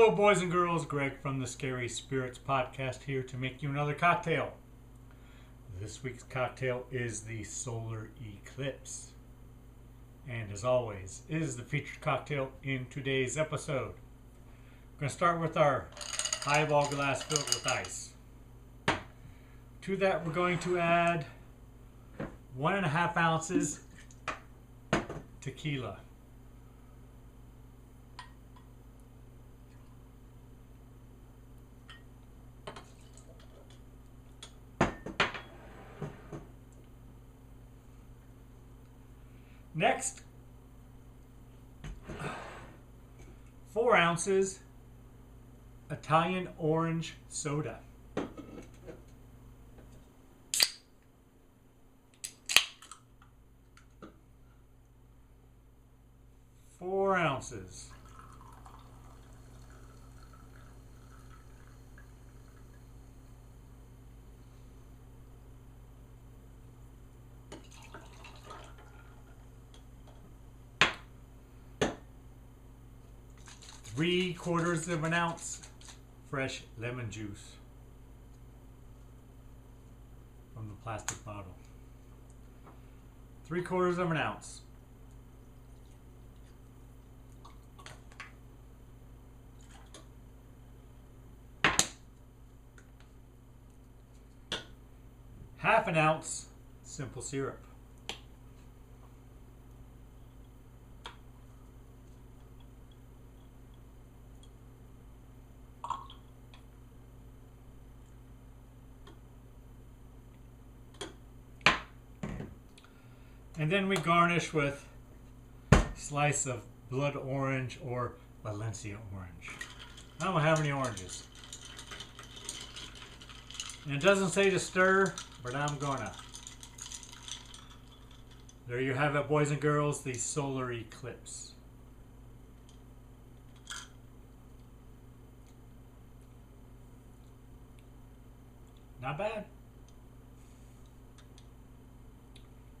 Hello, boys and girls. Greg from the Scary Spirits podcast here to make you another cocktail. This week's cocktail is the Solar Eclipse. And as always, it is the featured cocktail in today's episode. We're going to start with our highball glass filled with ice. To that, we're going to add 1.5 ounces tequila. Next, 4 ounces Italian orange soda. Four ounces. Three-quarters of an ounce fresh lemon juice from the plastic bottle. 3/4 of an ounce. Half an ounce simple syrup. And then we garnish with a slice of blood orange or Valencia orange. I don't have any oranges. And it doesn't say to stir, but I'm gonna. There you have it, boys and girls, the Solar Eclipse. Not bad.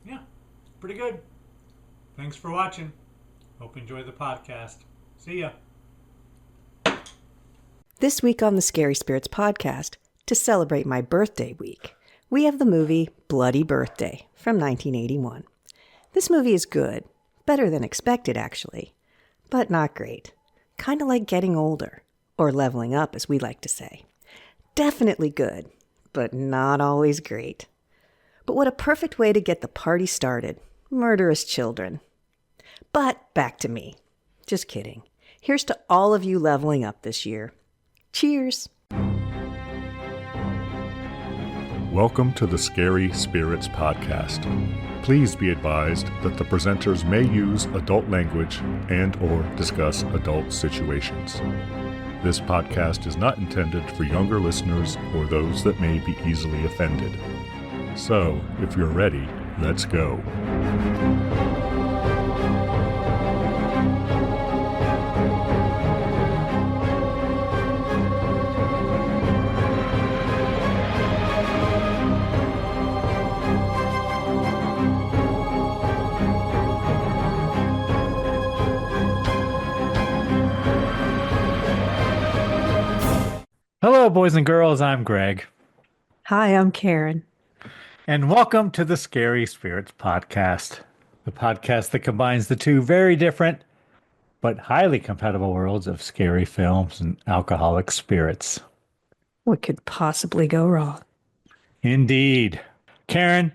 Yeah. Pretty good. Thanks for watching. Hope you enjoy the podcast. See ya. This week on the Scary Spirits podcast, to celebrate my birthday week, we have the movie Bloody Birthday from 1981. This movie is good. Better than expected, actually. But not great. Kind of like getting older. Or leveling up, as we like to say. Definitely good, but not always great. But what a perfect way to get the party started. Murderous children. But back to me. Just kidding. Here's to all of you leveling up this year. Cheers. Welcome to the Scary Spirits podcast. Please be advised that the presenters may use adult language and or discuss adult situations. This podcast is not intended for younger listeners or those that may be easily offended. So, if you're ready, let's go. Hello, boys and girls. I'm Greg. Hi, I'm Karen. And welcome to the Scary Spirits podcast, the podcast that combines the two very different but highly compatible worlds of scary films and alcoholic spirits. What could possibly go wrong? Indeed. Karen,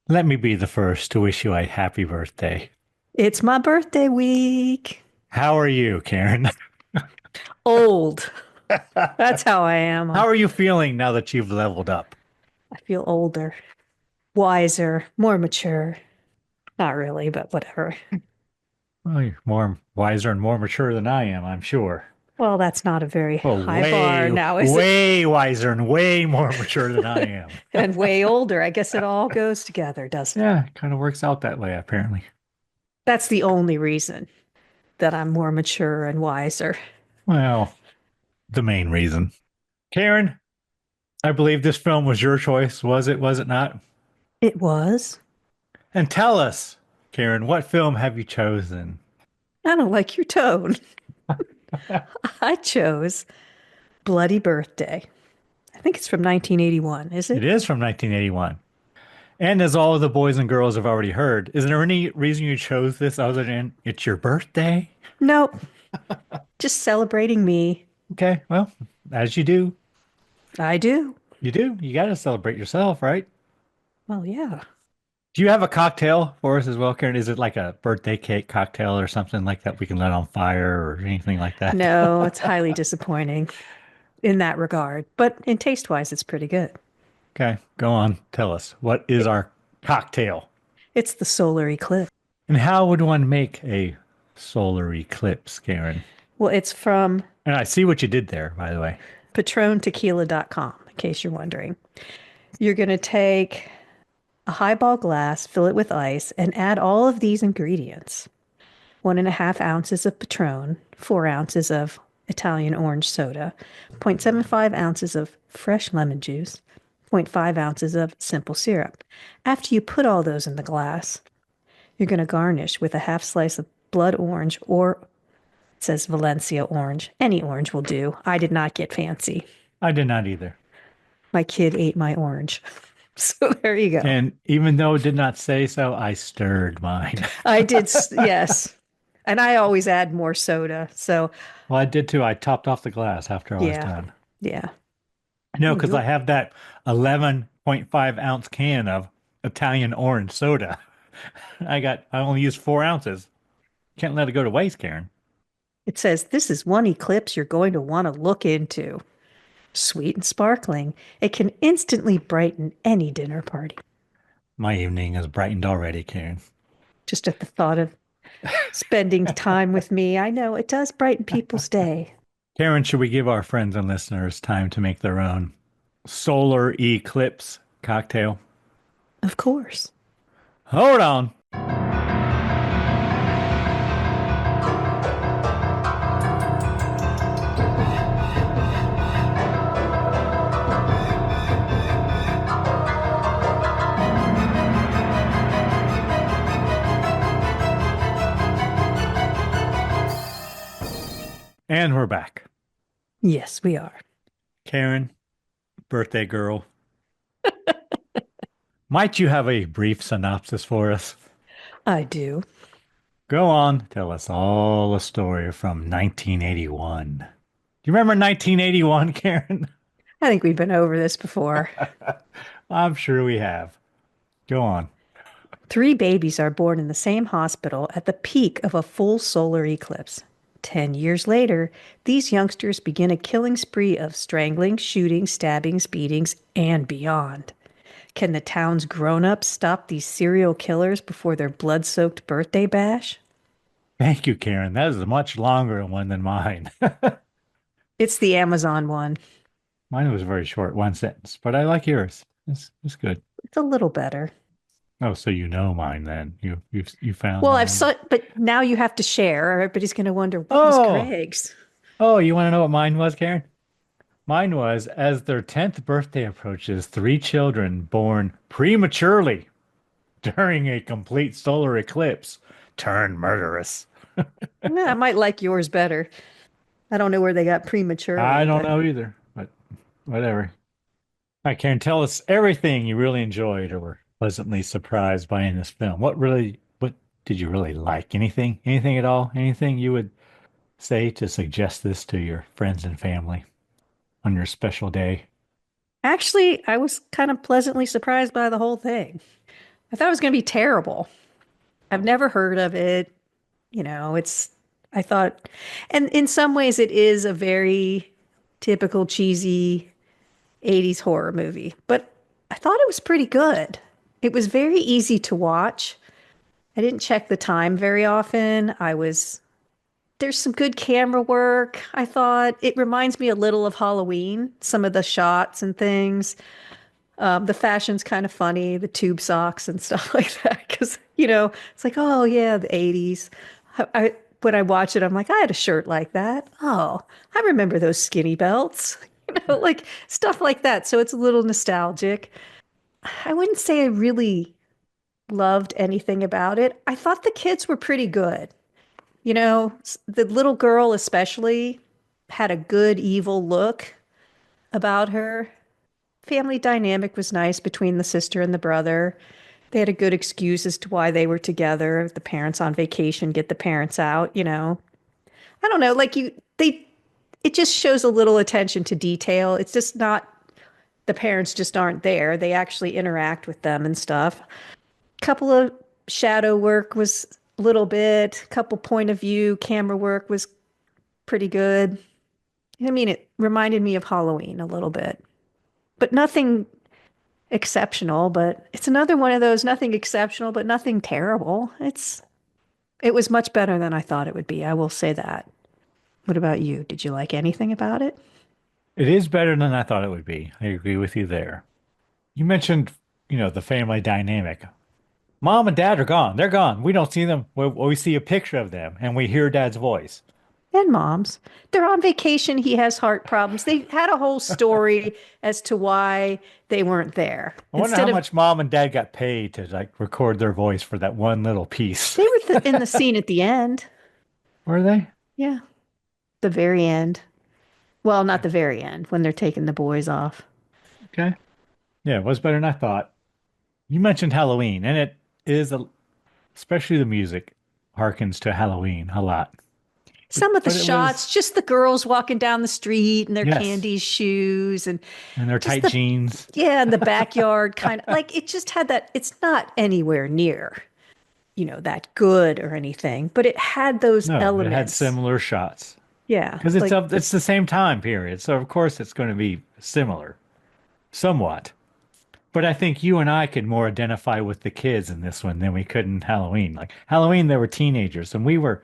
let me be the first to wish you a happy birthday. It's my birthday week. How are you, Karen? Old. That's how I am. How are you feeling now that you've leveled up? I feel older, wiser, more mature. Not really, but whatever. Well, you're more wiser and more mature than I am, I'm sure. Well, that's not a very Oh, high bar now, is it? Way wiser and way more mature than I am. And way older. I guess it all goes together, doesn't it? Yeah, it kind of works out that way, apparently. That's the only reason that I'm more mature and wiser. Well, the main reason. Karen, I believe this film was your choice, was it not? It was. And tell us, Karen, what film have you chosen? I don't like your tone. I chose Bloody Birthday. I think it's from 1981, is It it? is from 1981. And as all of the boys and girls have already heard, is there any reason you chose this other than it's your birthday? Nope. Just celebrating me. Okay, well, as you do, I do. you do. You got to celebrate yourself, right? Well, yeah. Do you have a cocktail for us as well, Karen? Is it like a birthday cake cocktail or something like that we can let on fire or anything like that? No, it's highly disappointing in that regard. But in taste wise, it's pretty good. Okay, go on. Tell us. What is our cocktail? It's the solar eclipse. And how would one make a solar eclipse, Karen? Well, it's from And I see what you did there, by the way. patrontequila.com, in case you're wondering. You're going to take a highball glass, fill it with ice, and add all of these ingredients 1.5 ounces of Patron, 4 ounces of Italian orange soda, 0.75 ounces of fresh lemon juice, zero point 0.5 ounces of simple syrup. After you put all those in the glass, you're going to garnish with a half slice of blood orange, or it says Valencia orange. Any orange will do. I did not get fancy. I did not either. My kid ate my orange. So there you go. And even though it did not say so, I stirred mine. I did, yes. And I always add more soda. So, Well, I did too. I topped off the glass after I was yeah. done. Yeah. No, because I have that 11.5 ounce can of Italian orange soda. I only used 4 ounces. Can't let it go to waste, Karen. It says this is one eclipse you're going to want to look into. Sweet and sparkling. It can instantly brighten any dinner party. My evening is brightened already, Karen. Just at the thought of spending time with me. I know it does brighten people's day. Karen, should we give our friends and listeners time to make their own solar eclipse cocktail? Of course. Hold on. And we're back. Yes, we are. Karen, birthday girl, might you have a brief synopsis for us? I do. Go on, tell us all the story from 1981. Do you remember 1981, Karen? I think we've been over this before. I'm sure we have. Go on. 3 babies are born in the same hospital at the peak of a full solar eclipse. 10 years later, these youngsters begin a killing spree of strangling, shooting, stabbings, beatings, and beyond. Can the town's grown-ups stop these serial killers before their blood-soaked birthday bash? Thank you, Karen. That is a much longer one than mine. It's the Amazon one. Mine was very short, one sentence, but I like yours. It's good. It's a little better. Oh, so you know mine then. You found Well, mine. but now you have to share. Everybody's going to wonder, what was Oh, Greg's? oh, you want to know what mine was, Karen? Mine was, as their 10th birthday approaches, 3 children born prematurely during a complete solar eclipse turn murderous. Yeah, I might like yours better. I don't know where they got prematurely. I don't but know either, but whatever. All right, Karen, tell us everything you really enjoyed or were pleasantly surprised by in this film. What did you really like? Anything at all? Anything you would say to suggest this to your friends and family on your special day? Actually, I was kind of pleasantly surprised by the whole thing. I thought it was going to be terrible. I've never heard of it. I thought, and in some ways, it is a very typical cheesy 80s horror movie, but I thought it was pretty good. It was very easy to watch. I didn't check the time very often. There's some good camera work. I thought it reminds me a little of Halloween, some of the shots and things. The fashion's kind of funny, the tube socks and stuff like that. Because, it's like, oh, yeah, the 80s. When I watch it, I'm like, I had a shirt like that. Oh, I remember those skinny belts, like stuff like that. So it's a little nostalgic. I wouldn't say I really loved anything about it. I thought the kids were pretty good. The little girl especially had a good evil look about her. Family dynamic was nice between the sister and the brother. They had a good excuse as to why they were together. The parents on vacation, get the parents out. I don't know, it just shows a little attention to detail. It's just not, the parents just aren't there. They actually interact with them and stuff. Couple of shadow work was a little bit, couple point of view camera work was pretty good. I mean, it reminded me of Halloween a little bit, but nothing exceptional. But it's another one of those nothing exceptional, but nothing terrible. It was much better than I thought it would be. I will say that. What about you? Did you like anything about it? It is better than I thought it would be. I agree with you there. You mentioned, the family dynamic. Mom and dad are gone. They're gone. We don't see them. We see a picture of them and we hear dad's voice. And moms. They're on vacation. He has heart problems. They had a whole story as to why they weren't there. I wonder how much mom and dad got paid to record their voice for that one little piece. They were in the scene at the end. Were they? Yeah. The very end. Well, not the very end, when they're taking the boys off. Okay. Yeah, it was better than I thought. You mentioned Halloween, and it is, especially the music, harkens to Halloween a lot. Some of the shots, just the girls walking down the street in their candy shoes and their tight jeans. Yeah, in the backyard, kind of it just had that. It's not anywhere near, that good or anything, but it had those elements. It had similar shots. Yeah, because it's the same time period, so of course it's going to be similar, somewhat. But I think you and I could more identify with the kids in this one than we could in Halloween. Like Halloween, they were teenagers, and we were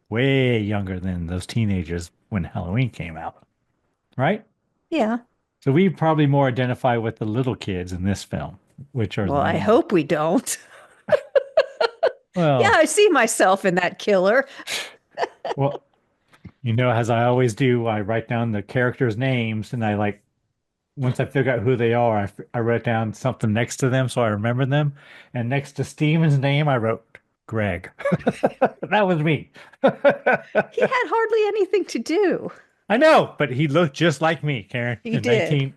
way younger than those teenagers when Halloween came out, right? Yeah. So we probably more identify with the little kids in this film, which are. Well, I hope we don't. Well, yeah, I see myself in that killer. Well, as I always do, I write down the characters' names, and once I figure out who they are, I write down something next to them so I remember them. And next to Steven's name, I wrote Greg. That was me. He had hardly anything to do. I know, but he looked just like me, Karen. He did.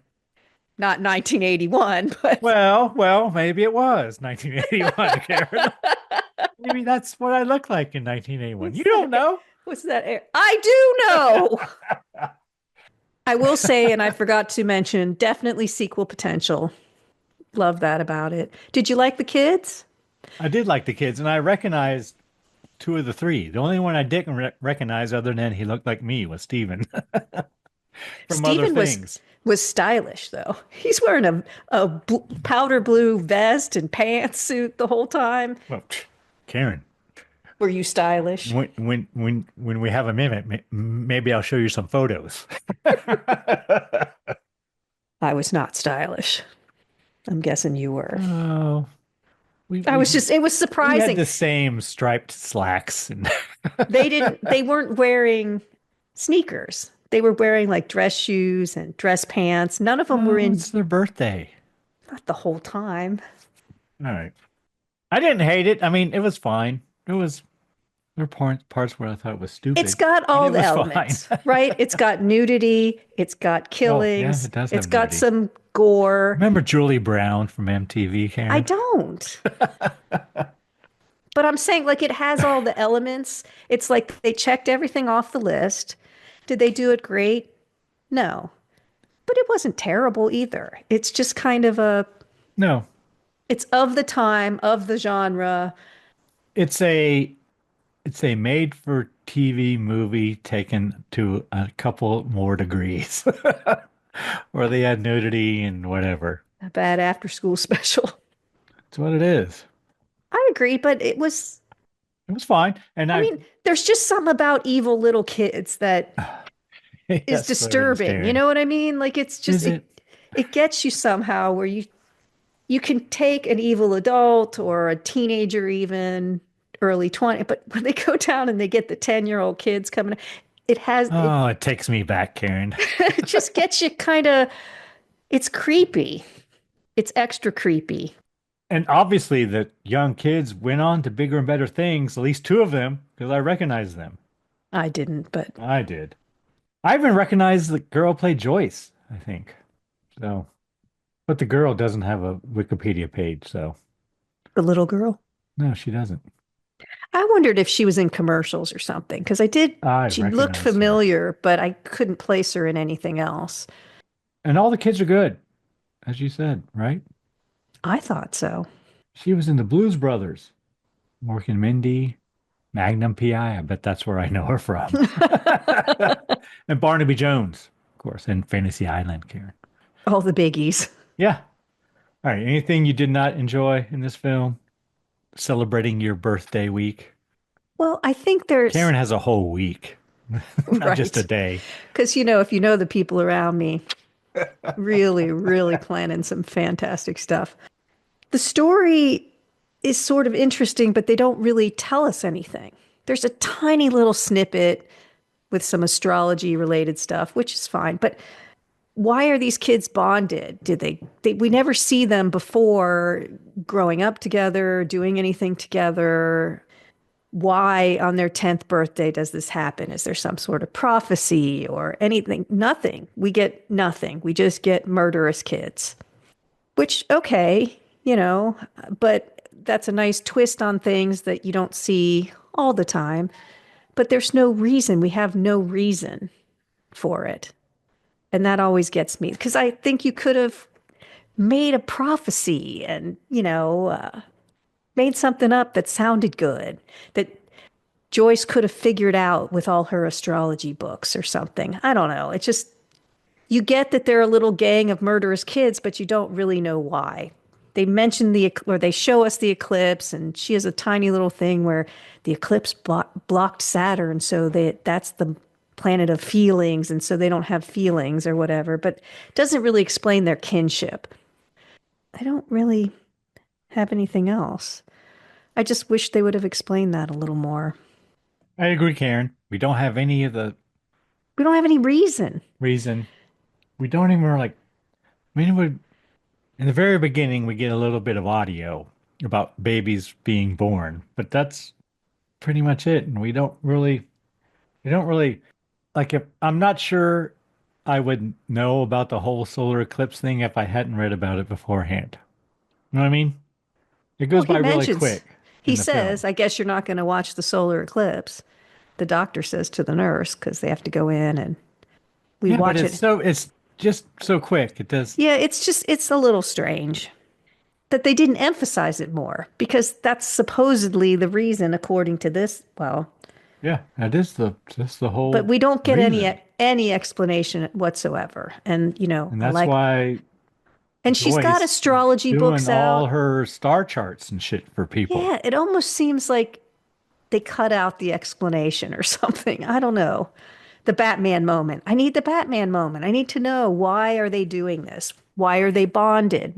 Not 1981, but well, maybe it was 1981, Karen. Maybe that's what I look like in 1981. You don't know. What's that? I do know. I will say, and I forgot to mention, definitely sequel potential. Love that about it. Did you like the kids? I did like the kids, and I recognized two of the three. The only one I didn't recognize, other than he looked like me, was Steven. Steven was stylish, though. He's wearing a powder blue vest and pantsuit the whole time. Well, Karen. Were you stylish? When we have a minute, maybe I'll show you some photos. I was not stylish. I'm guessing you were. Oh. It was surprising. We had the same striped slacks. And they weren't wearing sneakers. They were wearing dress shoes and dress pants. None of them were in. It's their birthday. Not the whole time. All right. I didn't hate it. I mean, it was fine. There were parts where I thought it was stupid. It's got all the elements, right? It's got nudity. It's got killings. Oh, yeah, it does have It's got nudity. some gore. Remember Julie Brown from MTV, Karen? I don't. But I'm saying, it has all the elements. It's like they checked everything off the list. Did they do it great? No. But it wasn't terrible either. It's just kind of No. It's of the time, of the genre. It's a made for TV movie taken to a couple more degrees. Where they had nudity and whatever. A bad after school special. That's what it is. I agree, but it was fine. And I mean, there's just something about evil little kids that yes, is disturbing. You know what I mean? It's just it gets you somehow where you can take an evil adult or a teenager, even early 20, but when they go down and they get the 10-year-old kids coming, it takes me back, Karen. It just gets you it's creepy. It's extra creepy. And obviously the young kids went on to bigger and better things, at least two of them, because I recognized them. I didn't, but I did. I even recognized the girl played Joyce, I think. So, but the girl doesn't have a Wikipedia page, so the little girl. no, she doesn't. I wondered if she was in commercials or something because I did. I She looked recognized her. familiar, but I couldn't place her in anything else. And all the kids are good, as you said, right? I thought so. She was in the Blues Brothers, Mork and Mindy, Magnum PI. I bet that's where I know her from. And Barnaby Jones, of course, and Fantasy Island, Karen. All the biggies. Yeah. All right. Anything you did not enjoy in this film? Celebrating your birthday week. Well, I think there's Karen has a whole week, not just a right. day. Because, if you know the people around me, really, really planning some fantastic stuff. The story is sort of interesting, but they don't really tell us anything. There's a tiny little snippet with some astrology related stuff, which is fine. But why are these kids bonded? Did we never see them before growing up together, doing anything together? Why on their 10th birthday does this happen? Is there some sort of prophecy or anything? Nothing. We get nothing. We just get murderous kids, which, okay, but that's a nice twist on things that you don't see all the time. But there's no reason. We have no reason for it. And that always gets me because I think you could have made a prophecy and, made something up that sounded good, that Joyce could have figured out with all her astrology books or something. I don't know. It's just, you get that they're a little gang of murderous kids, but you don't really know why. They mention or they show us the eclipse, and she has a tiny little thing where the eclipse blocked Saturn, so that's the planet of feelings, and so they don't have feelings or whatever, but it doesn't really explain their kinship. I don't really have anything else. I just wish they would have explained that a little more. I agree, Karen. We don't have any of the We don't have any reason. reason. We don't even like, in the very beginning, we get a little bit of audio about babies being born, but that's pretty much it. And we don't really, like, if I'm not sure I would know about the whole solar eclipse thing if I hadn't read about it beforehand. You know what I mean? It Well, goes by really quick he in the film. says, I guess you're not going to watch the solar eclipse. The doctor says to the nurse, because they have to go in and we Yeah, but watch it's it. so it's just so quick. It does. Yeah, it's a little strange that they didn't emphasize it more because that's supposedly the reason, according to this. Well, Yeah, that's the but whole we don't get reason. any explanation whatsoever. And And I that's like, why and she's got Joyce is astrology doing books all out. her star charts and shit for people. Yeah, it almost seems like they cut out the explanation or something. I don't know. The Batman moment. I need the Batman moment. I need to know, why are they doing this? Why are they bonded?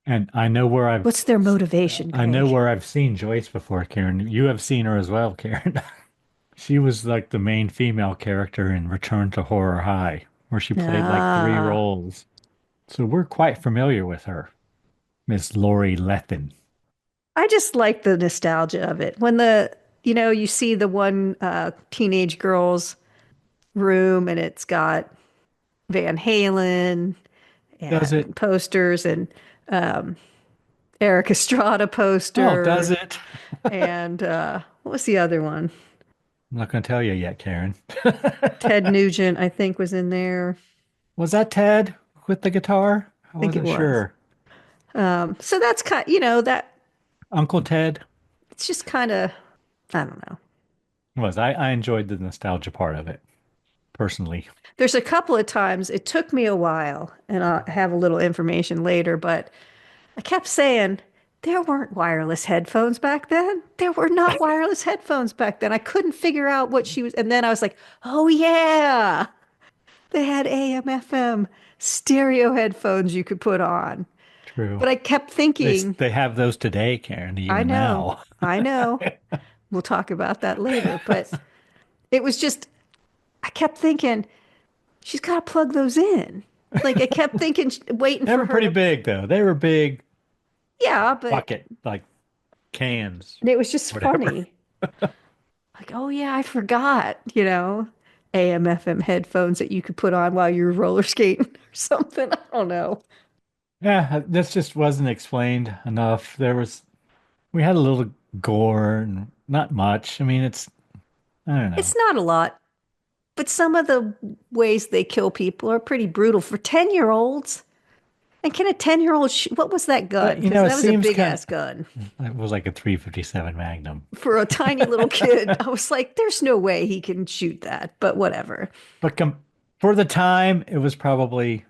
And What's their motivation, I know Greg? where I've seen Joyce before, Karen. You have seen her as well, Karen. She was like the main female character in Return to Horror High, where she played like three Ah, roles. So we're quite familiar with her, Miss Lori Lethin. I just like the nostalgia of it. When you see the one teenage girl's room and it's got Van Halen Does it? and posters and Eric Estrada Oh, does poster it? and what was the other one? I'm not going to tell you yet, Karen. Ted Nugent, I think, was in there. Was that Ted with the guitar? I I think it wasn't was. sure. So that's that Uncle Ted it's just kind of, I don't know. was. I enjoyed the nostalgia part of it, personally. There's a couple of times it took me a while, and I'll have a little information later, but I kept saying there weren't wireless headphones back then. There were not wireless headphones back then. I couldn't figure out what she was. And then I was like, oh, yeah, they had AM, FM, stereo headphones you could put on. True. But I kept thinking, They have those today, Karen, I even know, now. I know. We'll talk about that later. But it was just, I kept thinking, she's got to plug those in. Like I kept thinking, waiting They for were her pretty to, big, though. They were big yeah, but bucket, like cans, it was just whatever. funny. Like, oh yeah, I forgot, AM FM headphones that you could put on while you're roller skating or something. I don't know. Yeah, this just wasn't explained enough. We had a little gore and not much. I mean, I don't know. It's not a lot, but some of the ways they kill people are pretty brutal for 10-year-olds. And can a 10-year-old what was that gun? Because It that was a seems big kind ass gun of, it was like a 357 Magnum. for a tiny little kid. I was like, there's no way he can shoot that, but whatever. But for the time, it was probably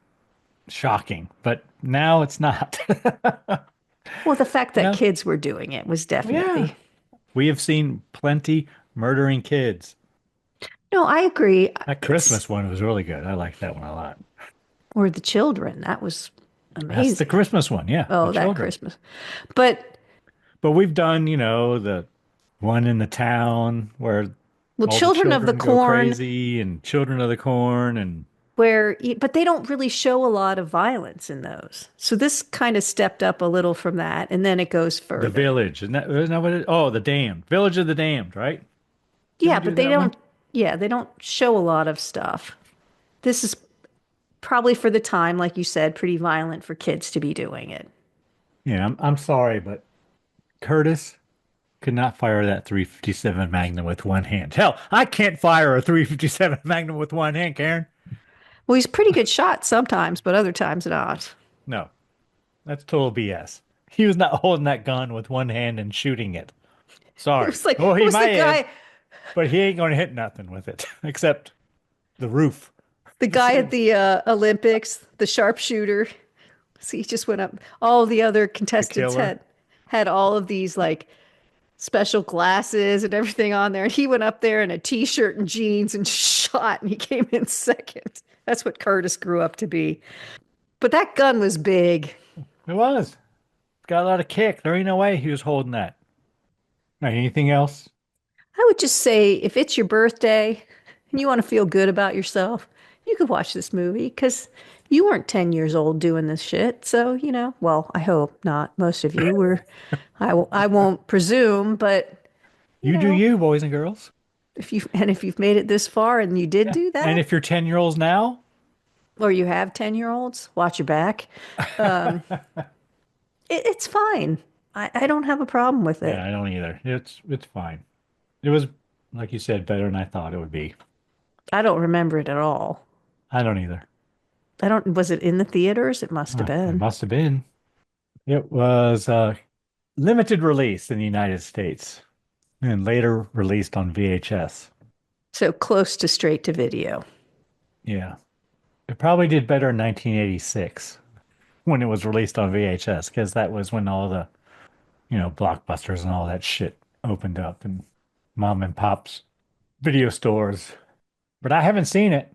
shocking, but now it's not. Well, the fact You that know? kids were doing it was Yeah. definitely. We have seen plenty murdering kids. No, I agree. That It's Christmas one was really good. I like that one a lot. or the children. That was That's the amazing. Christmas one. Yeah, the Oh, that children. Christmas. But But we've done, the one in the town where well, all the Children of the children go Corn, crazy and Children of the Corn and but they don't really show a lot of violence in those. So this kind of stepped up a little from that, and then it goes The further. Village. Isn't that what it? Oh, The Damned. Village of the Damned, right? Did we Yeah, do but they that one? don't, yeah, they don't show a lot of stuff. This is probably for the time, like you said, pretty violent for kids to be doing it. Yeah, I'm sorry, but Curtis could not fire that 357 Magnum with one hand. Hell, I can't fire a 357 Magnum with one hand, Karen. Well, he's a pretty good shot sometimes, but other times not. No, that's total BS. He was not holding that gun with one hand and shooting it. It Sorry. was like, Oh, it he was might the have, guy, but he ain't going to hit nothing with it except the roof. the guy at the Olympics, the sharpshooter. See, he just went up. All the other The contestants killer. had all of these like special glasses and everything on there, and he went up there in a t-shirt and jeans and shot, and he came in second. That's what Curtis grew up to be. But that gun was big. It was. Got a lot of kick. There ain't no way he was holding that. All right, anything else? I would just say if it's your birthday and you want to feel good about yourself, you could watch this movie because you weren't 10 years old doing this shit. So, well, I hope not. Most of you were. I won't presume, but, you You do know, you, boys and girls. if you've made it this far and you did Yeah. do And that, if you're 10-year-olds now, or you have 10-year-olds, watch your back. It's fine. I don't have a problem with yeah, it. I don't either. It's fine. It was, like you said, better than I thought it would be. I don't remember it at all. I don't either. Was it in the theaters? It must have It been. must have been. It was limited release in the United States and later released on VHS. So close to straight to video. Yeah. It probably did better in 1986 when it was released on VHS because that was when all the, blockbusters and all that shit opened up and mom and pop's video stores. But I haven't seen it.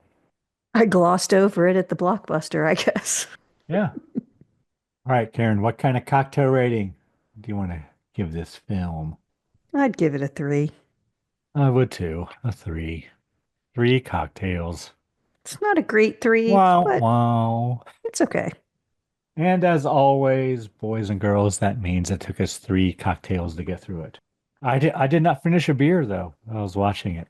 I glossed over it at the Blockbuster, I guess. Yeah. All right, Karen, what kind of cocktail rating do you want to give this film? I'd give it a 3. I would too. A 3. 3 cocktails. It's not a great 3, Wow, but wow. it's okay. And as always, boys and girls, that means it took us 3 cocktails to get through it. I did not finish a beer though. I was watching it.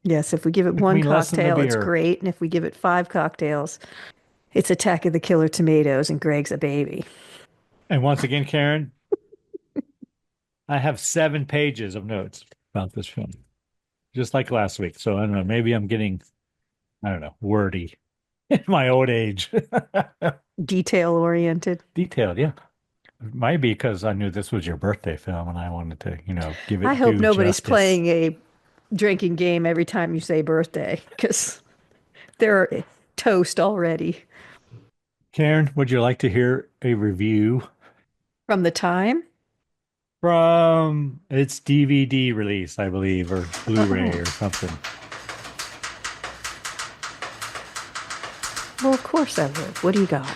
Yes, if we give it Took one me less than the cocktail, it's beer. great. And if we give it 5 cocktails, it's Attack of the Killer Tomatoes and Greg's a baby. And once again, Karen, I have 7 pages of notes about this film, just like last week. So I don't know, maybe I'm getting, I don't know, wordy in my old age. Detail oriented. Detailed, yeah. It might be because I knew this was your birthday film and I wanted to, give I it hope due nobody's justice. playing a drinking game every time you say birthday because they're toast already. Karen, would you like to hear a review From the time? from its DVD release, I believe, or Blu-ray Oh, or something? well, of course I would. What do you got?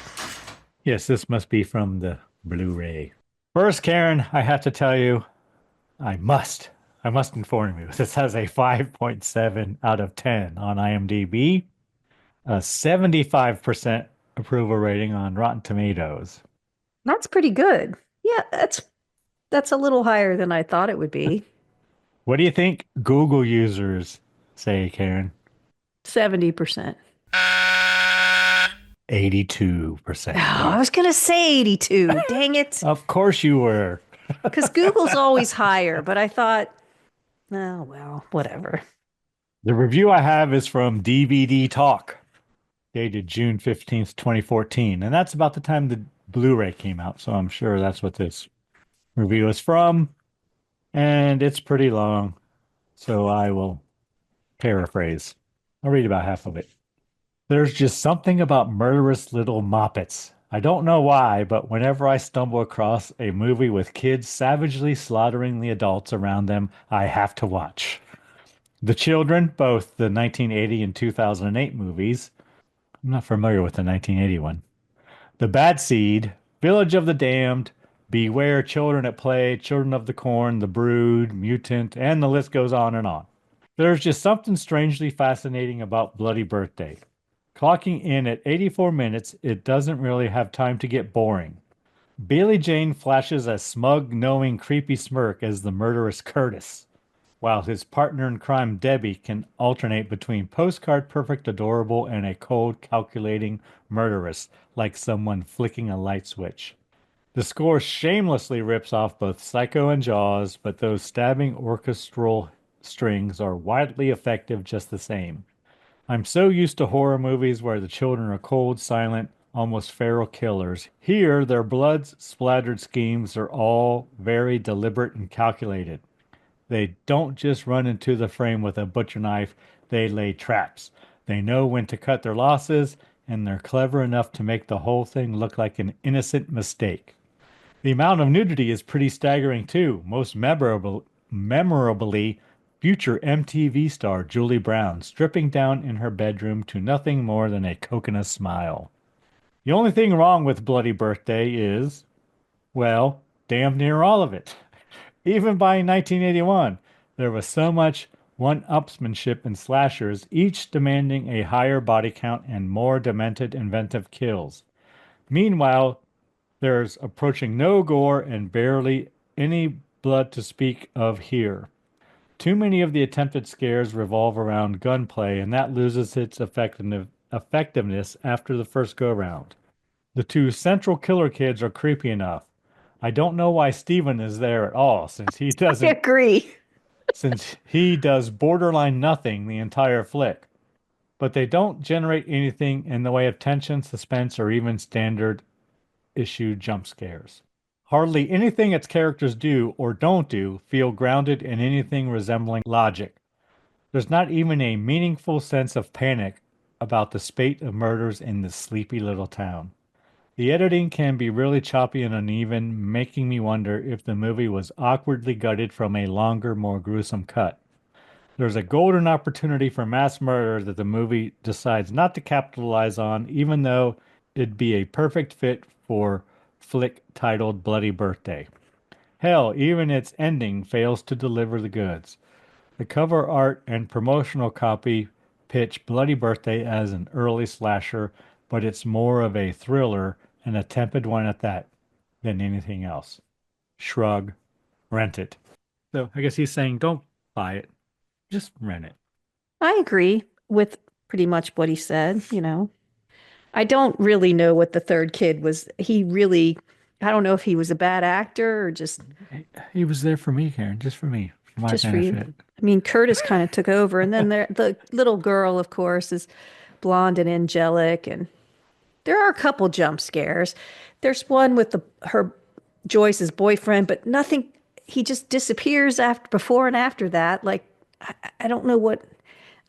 Yes, this must be from the Blu-ray. First, Karen, I have to tell you, I must inform you, this has a 5.7 out of 10 on IMDb, a 75% approval rating on Rotten Tomatoes. That's pretty good. Yeah, that's a little higher than I thought it would be. What do you think Google users say, Karen? 70%. 82% Oh, I correct. was going to say 82. Dang it. Of course you were. Because Google's always higher, but I thought, oh, well, whatever. The review I have is from DVD Talk, dated June 15th, 2014. And that's about the time the Blu-ray came out. So I'm sure that's what this review is from. And it's pretty long. So I will paraphrase. I'll read about half of it. There's just something about murderous little moppets. I don't know why, but whenever I stumble across a movie with kids savagely slaughtering the adults around them, I have to watch. The children, both the 1980 and 2008 movies. I'm not familiar with the 1980 one. The Bad Seed, Village of the Damned, Beware Children at Play, Children of the Corn, The Brood, Mutant, and the list goes on and on. There's just something strangely fascinating about Bloody Birthday. Clocking in at 84 minutes, it doesn't really have time to get boring. Bailey Jane flashes a smug, knowing, creepy smirk as the murderous Curtis, while his partner in crime, Debbie, can alternate between postcard perfect adorable and a cold, calculating murderess, like someone flicking a light switch. The score shamelessly rips off both Psycho and Jaws, but those stabbing orchestral strings are widely effective just the same. I'm so used to horror movies where the children are cold, silent, almost feral killers. Here, their blood splattered schemes are all very deliberate and calculated. They don't just run into the frame with a butcher knife, they lay traps. They know when to cut their losses, and they're clever enough to make the whole thing look like an innocent mistake. The amount of nudity is pretty staggering too. Memorably, future MTV star Julie Brown stripping down in her bedroom to nothing more than a coconut smile. The only thing wrong with Bloody Birthday is, well, damn near all of it. Even by 1981, there was so much one-upsmanship in slashers, each demanding a higher body count and more demented, inventive kills. Meanwhile, there's approaching no gore and barely any blood to speak of here. Too many of the attempted scares revolve around gunplay, and that loses its effectiveness after the first go-round. The two central killer kids are creepy enough. I don't know why Steven is there at all, I agree. since he does borderline nothing the entire flick. But they don't generate anything in the way of tension, suspense, or even standard issue jump scares. Hardly anything its characters do or don't do feel grounded in anything resembling logic. There's not even a meaningful sense of panic about the spate of murders in this sleepy little town. The editing can be really choppy and uneven, making me wonder if the movie was awkwardly gutted from a longer, more gruesome cut. There's a golden opportunity for mass murder that the movie decides not to capitalize on, even though it'd be a perfect fit for flick titled Bloody Birthday. Hell, even its ending fails to deliver the goods. The cover art and promotional copy pitch Bloody Birthday as an early slasher, but it's more of a thriller, and a tepid one at that, than anything else. Shrug, rent it. So I guess he's saying don't buy it, just rent it. I agree with pretty much what he said, you know. I don't really know what the third kid was. I don't know if he was a bad actor or just He was there for me, Karen, just for me, for my just for you. benefit. I mean, Curtis kind of took over, and then the little girl, of course, is blonde and angelic, and there are a couple jump scares. There's one with her Joyce's boyfriend, but nothing. He just disappears before and after that. Like I don't know what.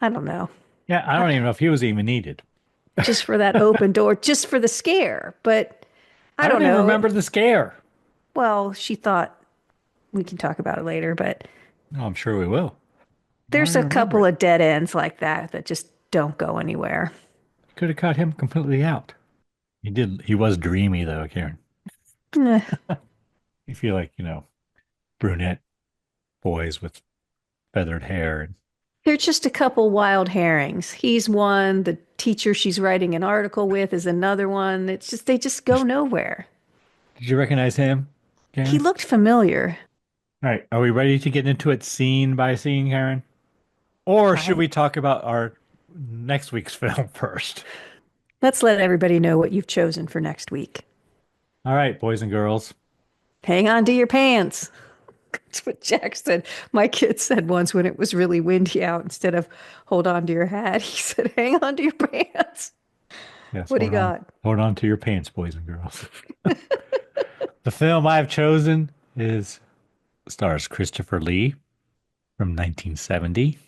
I don't know. Yeah, I don't even know if he was even needed. Just for that open door, just for the scare. But I don't even know. remember the scare. Well, she thought we can talk about it later, but No, I'm sure we will. there's a couple of dead ends like that just don't go anywhere. Could have cut him completely out. He did. He was dreamy though, Karen. Eh. You feel like, brunette boys with feathered hair. There's just a couple wild herrings. He's one. The teacher she's writing an article with is another one. They just go nowhere. Did you recognize him, Karen? He looked familiar. All right. Are we ready to get into it scene by scene, Karen? Or should I we talk about our next week's film first? Let's let everybody know what you've chosen for next week. All right, boys and girls. Hang on to your pants. That's what Jack said. My kid said once when it was really windy out, instead of hold on to your hat, he said, hang on to your pants. Yes, What do you got? hold on to your pants, boys and girls. The film I've chosen is stars Christopher Lee from 1970,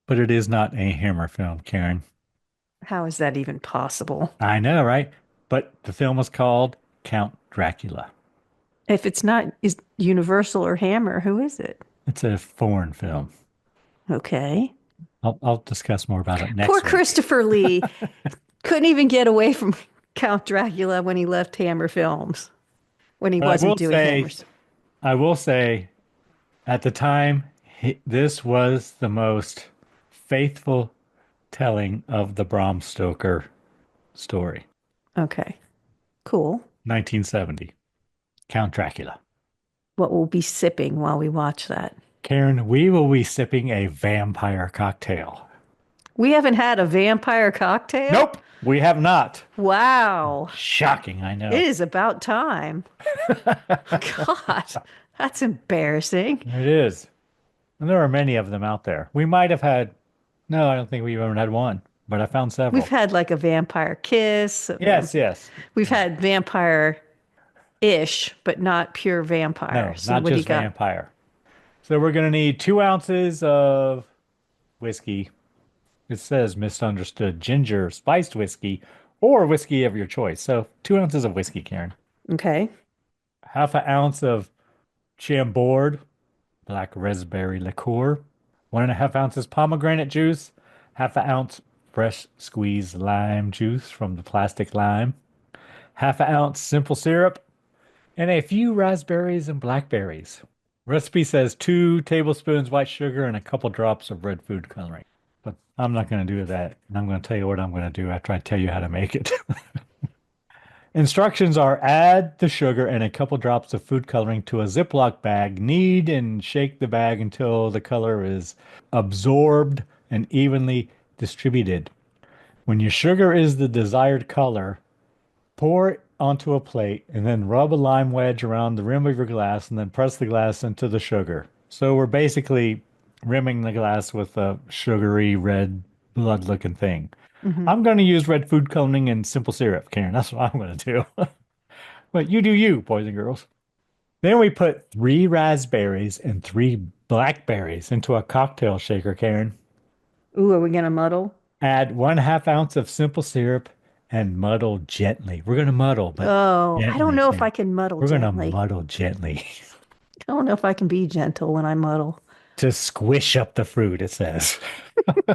but it is not a Hammer film, Karen. How is that even possible? I know, right? But the film was called Count Dracula. If it's not is Universal or Hammer, who is it? It's a foreign film. Okay. I'll discuss more about it next Poor week. Christopher Lee couldn't even get away from Count Dracula when he left Hammer Films, when he But wasn't doing Hammers. I will say, at the time, this was the most faithful telling of the Bram Stoker story. Okay. Cool. 1970, Count Dracula. What we'll be sipping while we watch that. Karen, we will be sipping a vampire cocktail. We haven't had a vampire cocktail? Nope, we have not. Wow. Shocking, I know. It is about time. God, that's embarrassing. It is. And there are many of them out there. We might have had, no, I don't think we've ever had one, but I found several. We've had like a vampire kiss. Yes. We've had vampire-ish, but not pure vampire. No, So not what do you just got? vampire. So we're going to need 2 ounces of whiskey. It says misunderstood ginger spiced whiskey or whiskey of your choice. So 2 ounces of whiskey, Karen. Okay. Half an ounce of Chambord black raspberry liqueur. 1.5 ounces pomegranate juice. Half an ounce fresh squeezed lime juice from the plastic lime. Half an ounce simple syrup. And a few raspberries and blackberries. Recipe says 2 tablespoons white sugar and a couple drops of red food coloring. But I'm not going to do that. And I'm going to tell you what I'm going to do after I tell you how to make it. Instructions are add the sugar and a couple drops of food coloring to a Ziploc bag. Knead and shake the bag until the color is absorbed and evenly distributed. When your sugar is the desired color, pour it onto a plate and then rub a lime wedge around the rim of your glass and then press the glass into the sugar. So we're basically rimming the glass with a sugary red blood looking thing. Mm-hmm. I'm going to use red food coloring and simple syrup, Karen. That's what I'm going to do. But you do you, boys and girls. Then we put 3 raspberries and 3 blackberries into a cocktail shaker, Karen. Ooh, are we going to muddle? Add 1/2 ounce of simple syrup and muddle gently. We're going to muddle, but Oh, I don't gently, know if Karen. I can muddle We're going to gently. muddle gently I don't know if I can be gentle when I muddle. to squish up the fruit, it says. We're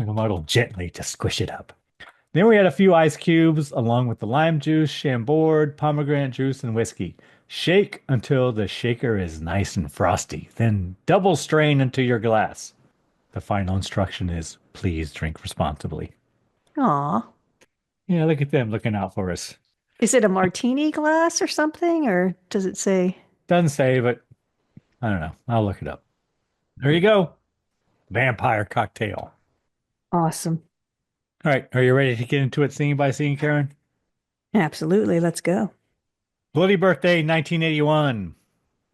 going to muddle gently to squish it up. Then we add a few ice cubes along with the lime juice, Chambord, pomegranate juice, and whiskey. Shake until the shaker is nice and frosty. Then double strain into your glass. The final instruction is please drink responsibly. Aw. Yeah, look at them looking out for us. Is it a martini glass or something? Or does it say? Doesn't say, but I don't know. I'll look it up. There you go. Vampire cocktail. Awesome. All right. Are you ready to get into it scene by scene, Karen? Absolutely. Let's go. Bloody Birthday 1981.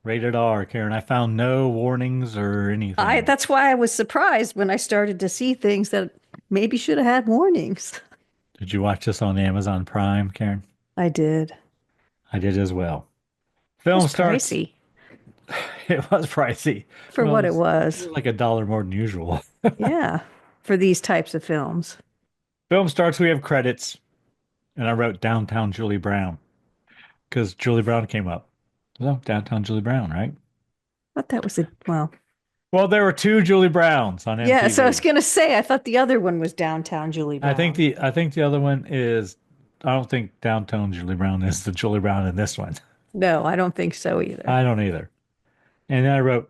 Rated R, Karen. I found no warnings or anything. That's why I was surprised when I started to see things that maybe should have had warnings. Did you watch this on Amazon Prime, Karen? I did. I did as well. It Film was starts. pricey It was pricey. for Well, what it it's was. like $1 more than usual. Yeah, for these types of films. Film starts. We have credits, and I wrote Downtown Julie Brown because Julie Brown came up. Well, Downtown Julie Brown, right? I thought that was well. Well, there were 2 Julie Browns on MTV. Yeah, so I was gonna say I thought the other one was Downtown Julie Brown. I think the other one is. I don't think Downtown Julie Brown is the Julie Brown in this one. No, I don't think so either. I don't either. And then I wrote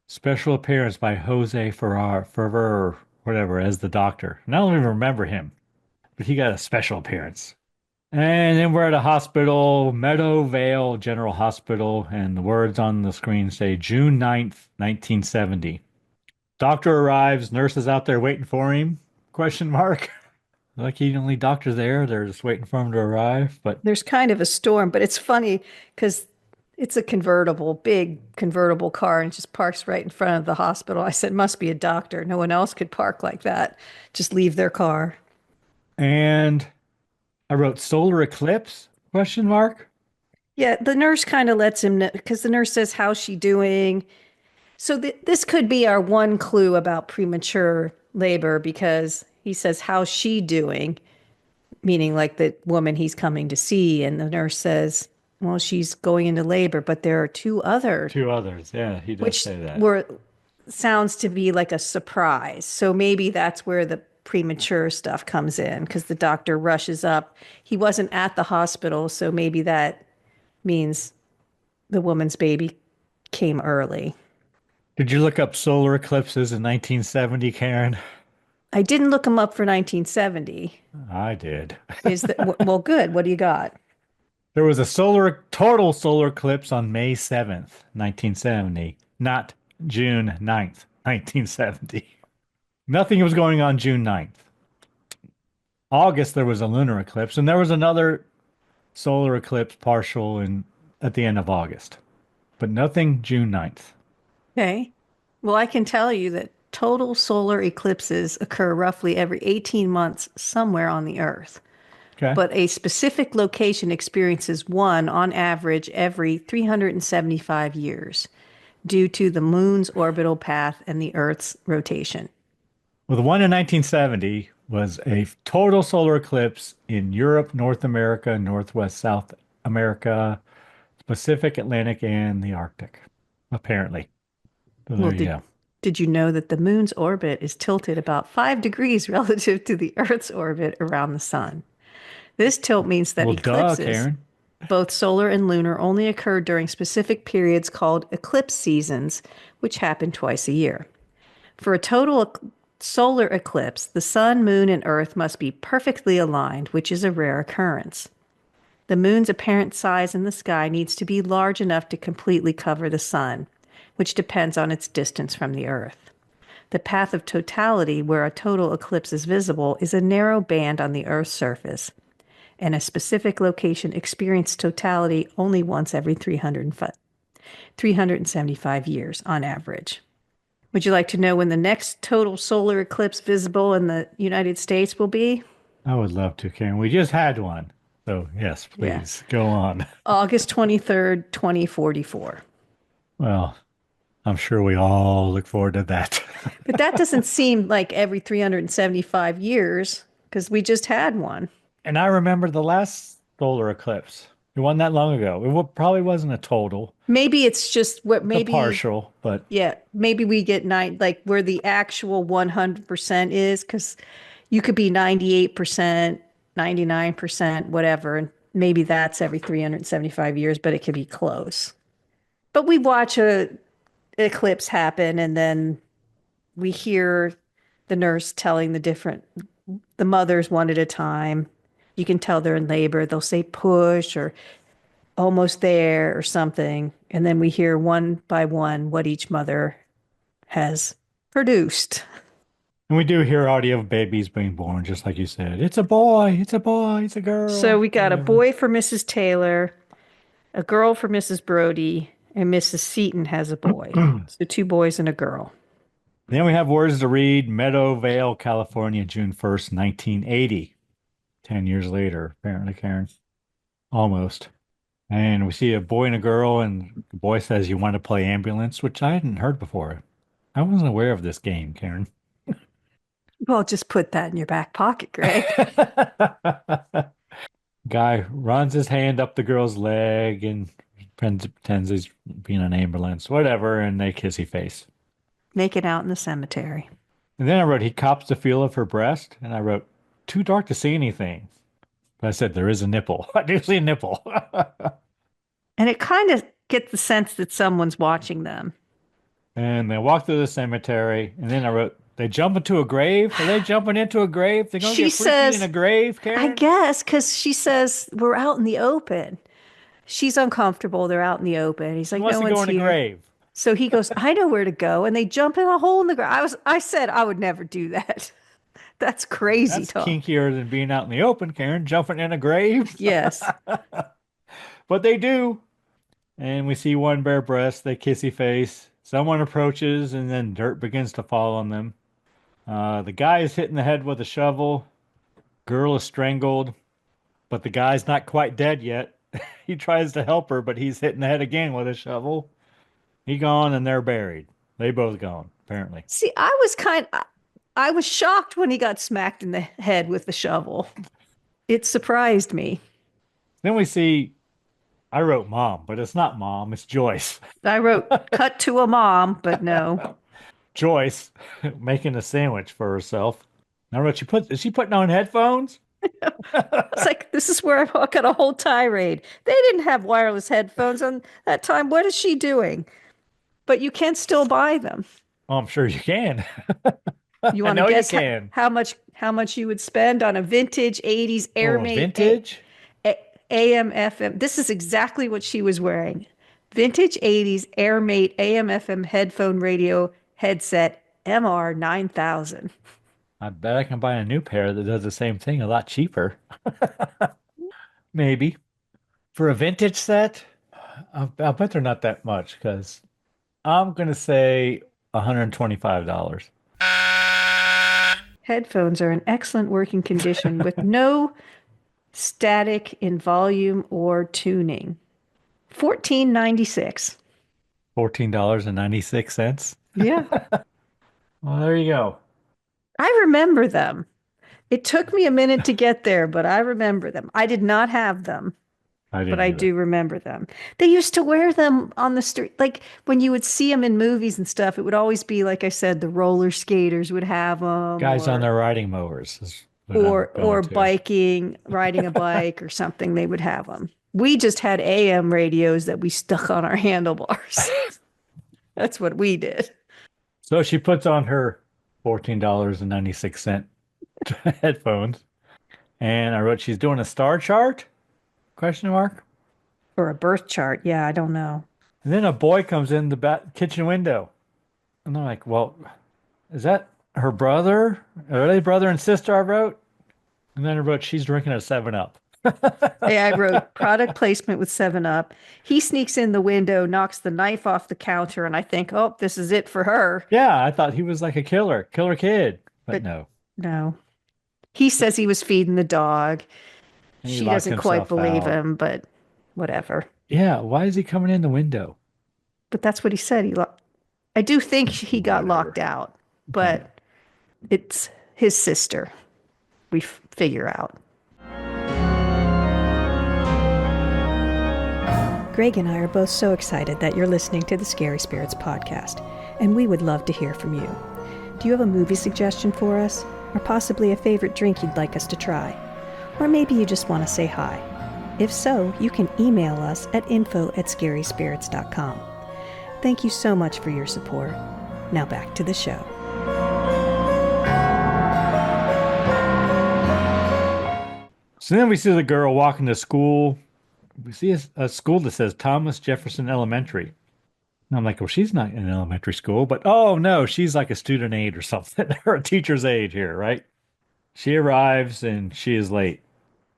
special appearance by Jose Ferrer, whatever, as the doctor. And I don't even remember him, but he got a special appearance. And then we're at a hospital, Meadow Vale General Hospital, and the words on the screen say June 9th, 1970. Doctor arrives, nurse is out there waiting for him? Question mark. Like he's the only doctor there. They're just waiting for him to arrive. But There's kind of a storm, but it's funny because it's a convertible, big convertible car, and it just parks right in front of the hospital. I said, must be a doctor. No one else could park like that. Just leave their car. and I wrote solar eclipse? Question mark. Yeah, the nurse kind of lets him know because the nurse says, how's she doing? So this could be our one clue about premature labor because he says, how's she doing? Meaning like the woman he's coming to see. And the nurse says, well, she's going into labor, but there are two other, Two others. Yeah, he does which say that. were sounds to be like a surprise. So maybe that's where the premature stuff comes in because the doctor rushes up. He wasn't at the hospital, so maybe that means the woman's baby came early. Did you look up solar eclipses in 1970, Karen? I didn't look him up for 1970. I did. Is that well, good. What do you got? There was a total solar eclipse on May 7th, 1970, not June 9th, 1970. Nothing was going on June 9th. August, there was a lunar eclipse, and there was another solar eclipse partial at the end of August, but nothing June 9th. Okay. Well, I can tell you that total solar eclipses occur roughly every 18 months somewhere on the Earth. Okay. But a specific location experiences one on average every 375 years due to the moon's orbital path and the Earth's rotation. Well, the one in 1970 was a total solar eclipse in Europe, North America, Northwest South America, Pacific, Atlantic, and the Arctic, apparently. So Well, there you go. did you know that the moon's orbit is tilted about 5 degrees relative to the Earth's orbit around the sun? This tilt means that Well, duh, eclipses, Karen. both solar and lunar, only occur during specific periods called eclipse seasons, which happen twice a year. For a total solar eclipse, the sun, moon, and Earth must be perfectly aligned, which is a rare occurrence. The moon's apparent size in the sky needs to be large enough to completely cover the sun, which depends on its distance from the Earth. The path of totality, where a total eclipse is visible, is a narrow band on the Earth's surface, and a specific location experiences totality only once every 375 years on average. Would you like to know when the next total solar eclipse visible in the United States will be? I would love to, Karen. We just had one. So, yes, Yeah. please go on. August 23rd, 2044. Well, I'm sure we all look forward to that. But that doesn't seem like every 375 years because we just had one. And I remember the last solar eclipse. It wasn't that long ago. Probably wasn't a total, Maybe it's just what a maybe partial, but yeah, maybe we get like where the actual 100% is because you could be 98%, 99%, whatever, and maybe that's every 375 years, but it could be close. But we watch a eclipse happen and then we hear the nurse telling the mothers one at a time. You can tell they're in labor. They'll say push or almost there or something. And then we hear one by one what each mother has produced. and we do hear audio of babies being born, just like you said. It's a boy, it's a boy, it's a girl. So we got a whatever. boy for Mrs. Taylor, a girl for Mrs. Brody, and Mrs. Seaton has a boy. So 2 boys and a girl. Then we have words to read. Meadow Vale, California, June 1st, 1980. 10 years later, apparently, Karen. Almost. And we see a boy and a girl, and the boy says, "You want to play ambulance?" which I hadn't heard before. I wasn't aware of this game, Karen. Well, just put that in your back pocket, Greg. Guy runs his hand up the girl's leg and pretends he's being an ambulance, whatever, and they kissy face. Naked out in the cemetery. And then I wrote, he cops the feel of her breast, and I wrote, too dark to see anything. But I said, there is a nipple. I do see a nipple. And it kind of gets the sense that someone's watching them. And they walk through the cemetery, and then I wrote, They jump into a grave? Are they jumping into a grave? They're going to She get freaky in a says, grave, I Karen? guess, because she says, we're out in the open. She's uncomfortable. They're out in the open. He's She like, wants no to go one's in a here. grave. So he goes, I know where to go. And they jump in a hole in the ground. I said I would never do that. That's crazy That's talk. kinkier than being out in the open, Karen, jumping in a grave. Yes. But they do. And we see one bare breast. They kissy face. Someone approaches, and then dirt begins to fall on them. The guy is hit in the head with a shovel. Girl is strangled, but the guy's not quite dead yet. He tries to help her, but he's hit in the head again with a shovel. He gone, and they're buried. They both gone, apparently. See, I was shocked when he got smacked in the head with the shovel. It surprised me. Then we see, I wrote mom, but it's not mom, it's Joyce. I wrote cut to a mom, but no. Joyce making a sandwich for herself. I wrote, is she putting on headphones? It's like, this is where I got a whole tirade. They didn't have wireless headphones on that time. What is she doing? But you can still buy them. Oh, I'm sure you can. You I want know to you guess can. how much you would spend on a vintage 80s Oh, airmate vintage? AM FM. This is exactly what she was wearing. Vintage 80s airmate AM FM headphone radio headset MR 9000. I bet I can buy a new pair that does the same thing a lot cheaper. Maybe. For a vintage set, I'll bet they're not that much because I'm going to say $125. Headphones are in excellent working condition with no static in volume or tuning. $14.96. $14.96. Yeah. Well, there you go. I remember them. It took me a minute to get there, but I remember them. I did not have them, I but didn't I either. do remember them. They used to wear them on the street. Like when you would see them in movies and stuff, it would always be, like I said, the roller skaters would have them, Guys on their riding mowers is what I'm or going to. biking, riding a bike or something, they would have them. We just had AM radios that we stuck on our handlebars. That's what we did. So she puts on her $14.96 headphones, and I wrote she's doing a star chart? Question mark. Or a birth chart. Yeah, I don't know. And then a boy comes in the kitchen window, and they're like, "Well, is that her brother? Are they brother and sister?" I wrote, and then I wrote she's drinking a 7-Up. Hey, I wrote product placement with 7-Up. He sneaks in the window, knocks the knife off the counter, and I think, oh, this is it for her. Yeah, I thought he was like a killer kid, but But no. No. He says he was feeding the dog. And he She locked doesn't quite himself believe out. him, but whatever. Yeah, why is he coming in the window? But that's what he said. I do think he got Whatever. locked out, but it's his sister. We figure out. Greg and I are both so excited that you're listening to the Scary Spirits podcast, and we would love to hear from you. Do you have a movie suggestion for us? Or possibly a favorite drink you'd like us to try? Or maybe you just want to say hi. If so, you can email us at info@scaryspirits.com. Thank you so much for your support. Now back to the show. So then we see the girl walking to school. We see a school that says Thomas Jefferson Elementary. And I'm like, well, she's not in elementary school, but oh no, she's like a student aide or something, or a teacher's aide here, right? She arrives and she is late.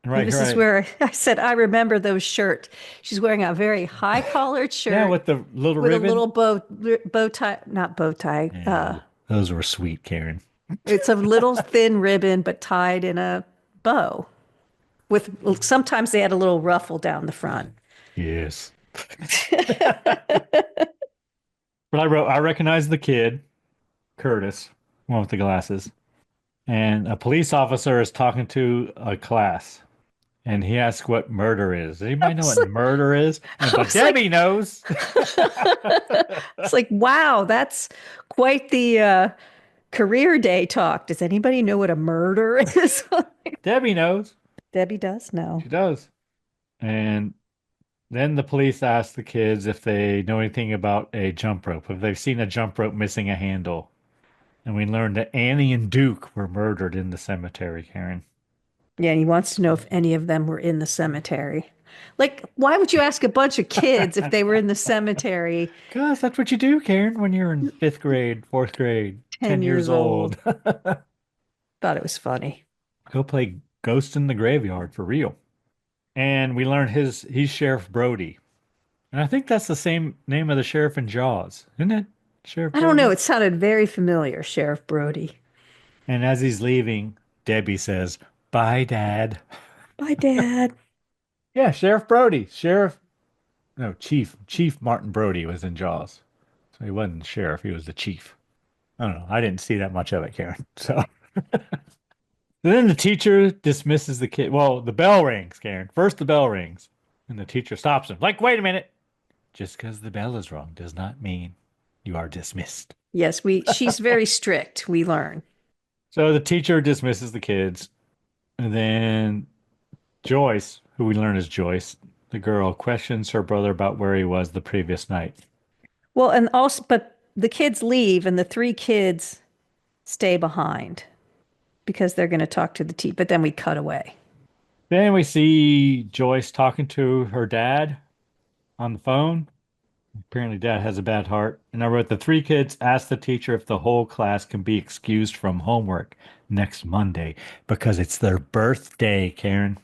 And right And this here, is where I said, I remember those shirts. She's wearing a very high collared shirt. yeah, with the little with ribbon. a little bow tie, not bow tie. Yeah, those were sweet, Karen. It's a little thin ribbon, but tied in a bow. Sometimes they had a little ruffle down the front. Yes. But I recognize the kid, Curtis, one with the glasses. And a police officer is talking to a class. And he asks what murder is. Does anybody know what murder is? But Debbie knows. It's like, wow, that's quite the career day talk. Does anybody know what a murder is? Debbie knows. Debbie does know. She does. And then the police ask the kids if they know anything about a jump rope, if they've seen a jump rope missing a handle. And we learned that Annie and Duke were murdered in the cemetery, Karen. Yeah, and he wants to know if any of them were in the cemetery. Like, why would you ask a bunch of kids if they were in the cemetery Because that's what you do, Karen, when you're in fifth grade, fourth grade, 10 10 years years old. old? Thought it was funny. Go play Ghost in the Graveyard for real. And we learned he's Sheriff Brody. And I think that's the same name of the sheriff in Jaws, isn't it? Sheriff I don't know. Brody. It sounded very familiar, Sheriff Brody. And as he's leaving, Debbie says, "Bye, Dad." Bye, Dad. Yeah, Sheriff Brody. No, Chief Martin Brody was in Jaws. So he wasn't sheriff, he was the chief. I don't know. I didn't see that much of it, Karen. So then the teacher dismisses the kid. Well, the bell rings, Karen. First the bell rings, and the teacher stops him. Like, wait a minute. Just because the bell is rung does not mean you are dismissed. Yes, she's very strict, we learn. So the teacher dismisses the kids, and then Joyce, who we learn is Joyce, the girl, questions her brother about where he was the previous night. Well, and also, but the kids leave and the three kids stay behind because they're going to talk to the teacher. But then we cut away. Then we see Joyce talking to her dad on the phone. Apparently, dad has a bad heart. And I wrote the three kids ask the teacher if the whole class can be excused from homework next Monday because it's their birthday, Karen.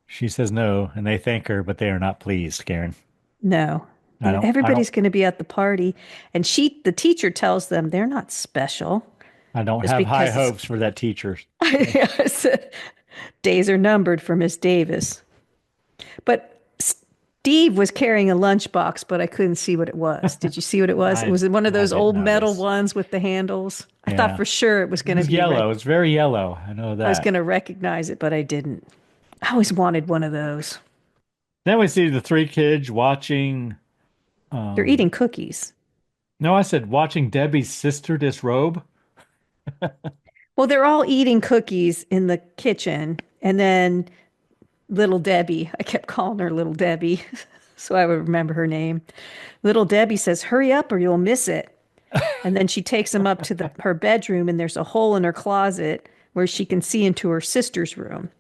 She says no, and they thank her, but they are not pleased, Karen. No. I Yeah, don't, I don't, everybody's going to be at the party. And the teacher tells them they're not special I don't just have high because hopes for that teacher. Yes, days are numbered for Miss Davis. But Steve was carrying a lunchbox, but I couldn't see what it was. Did you see what it was? It I, was one of I those didn't old metal notice. ones with the handles. I thought Yeah. for sure it was It going to was be yellow. It's very yellow. I know I was that. going to recognize it, but I didn't. I always wanted one of those. Then we see the three kids watching. They're Um, eating cookies. no, I said watching Debbie's sister disrobe. Well, they're all eating cookies in the kitchen. And then little Debbie, I kept calling her little Debbie, so I would remember her name. Little Debbie says, "Hurry up or you'll miss it." And then she takes them up to her bedroom, and there's a hole in her closet where she can see into her sister's room.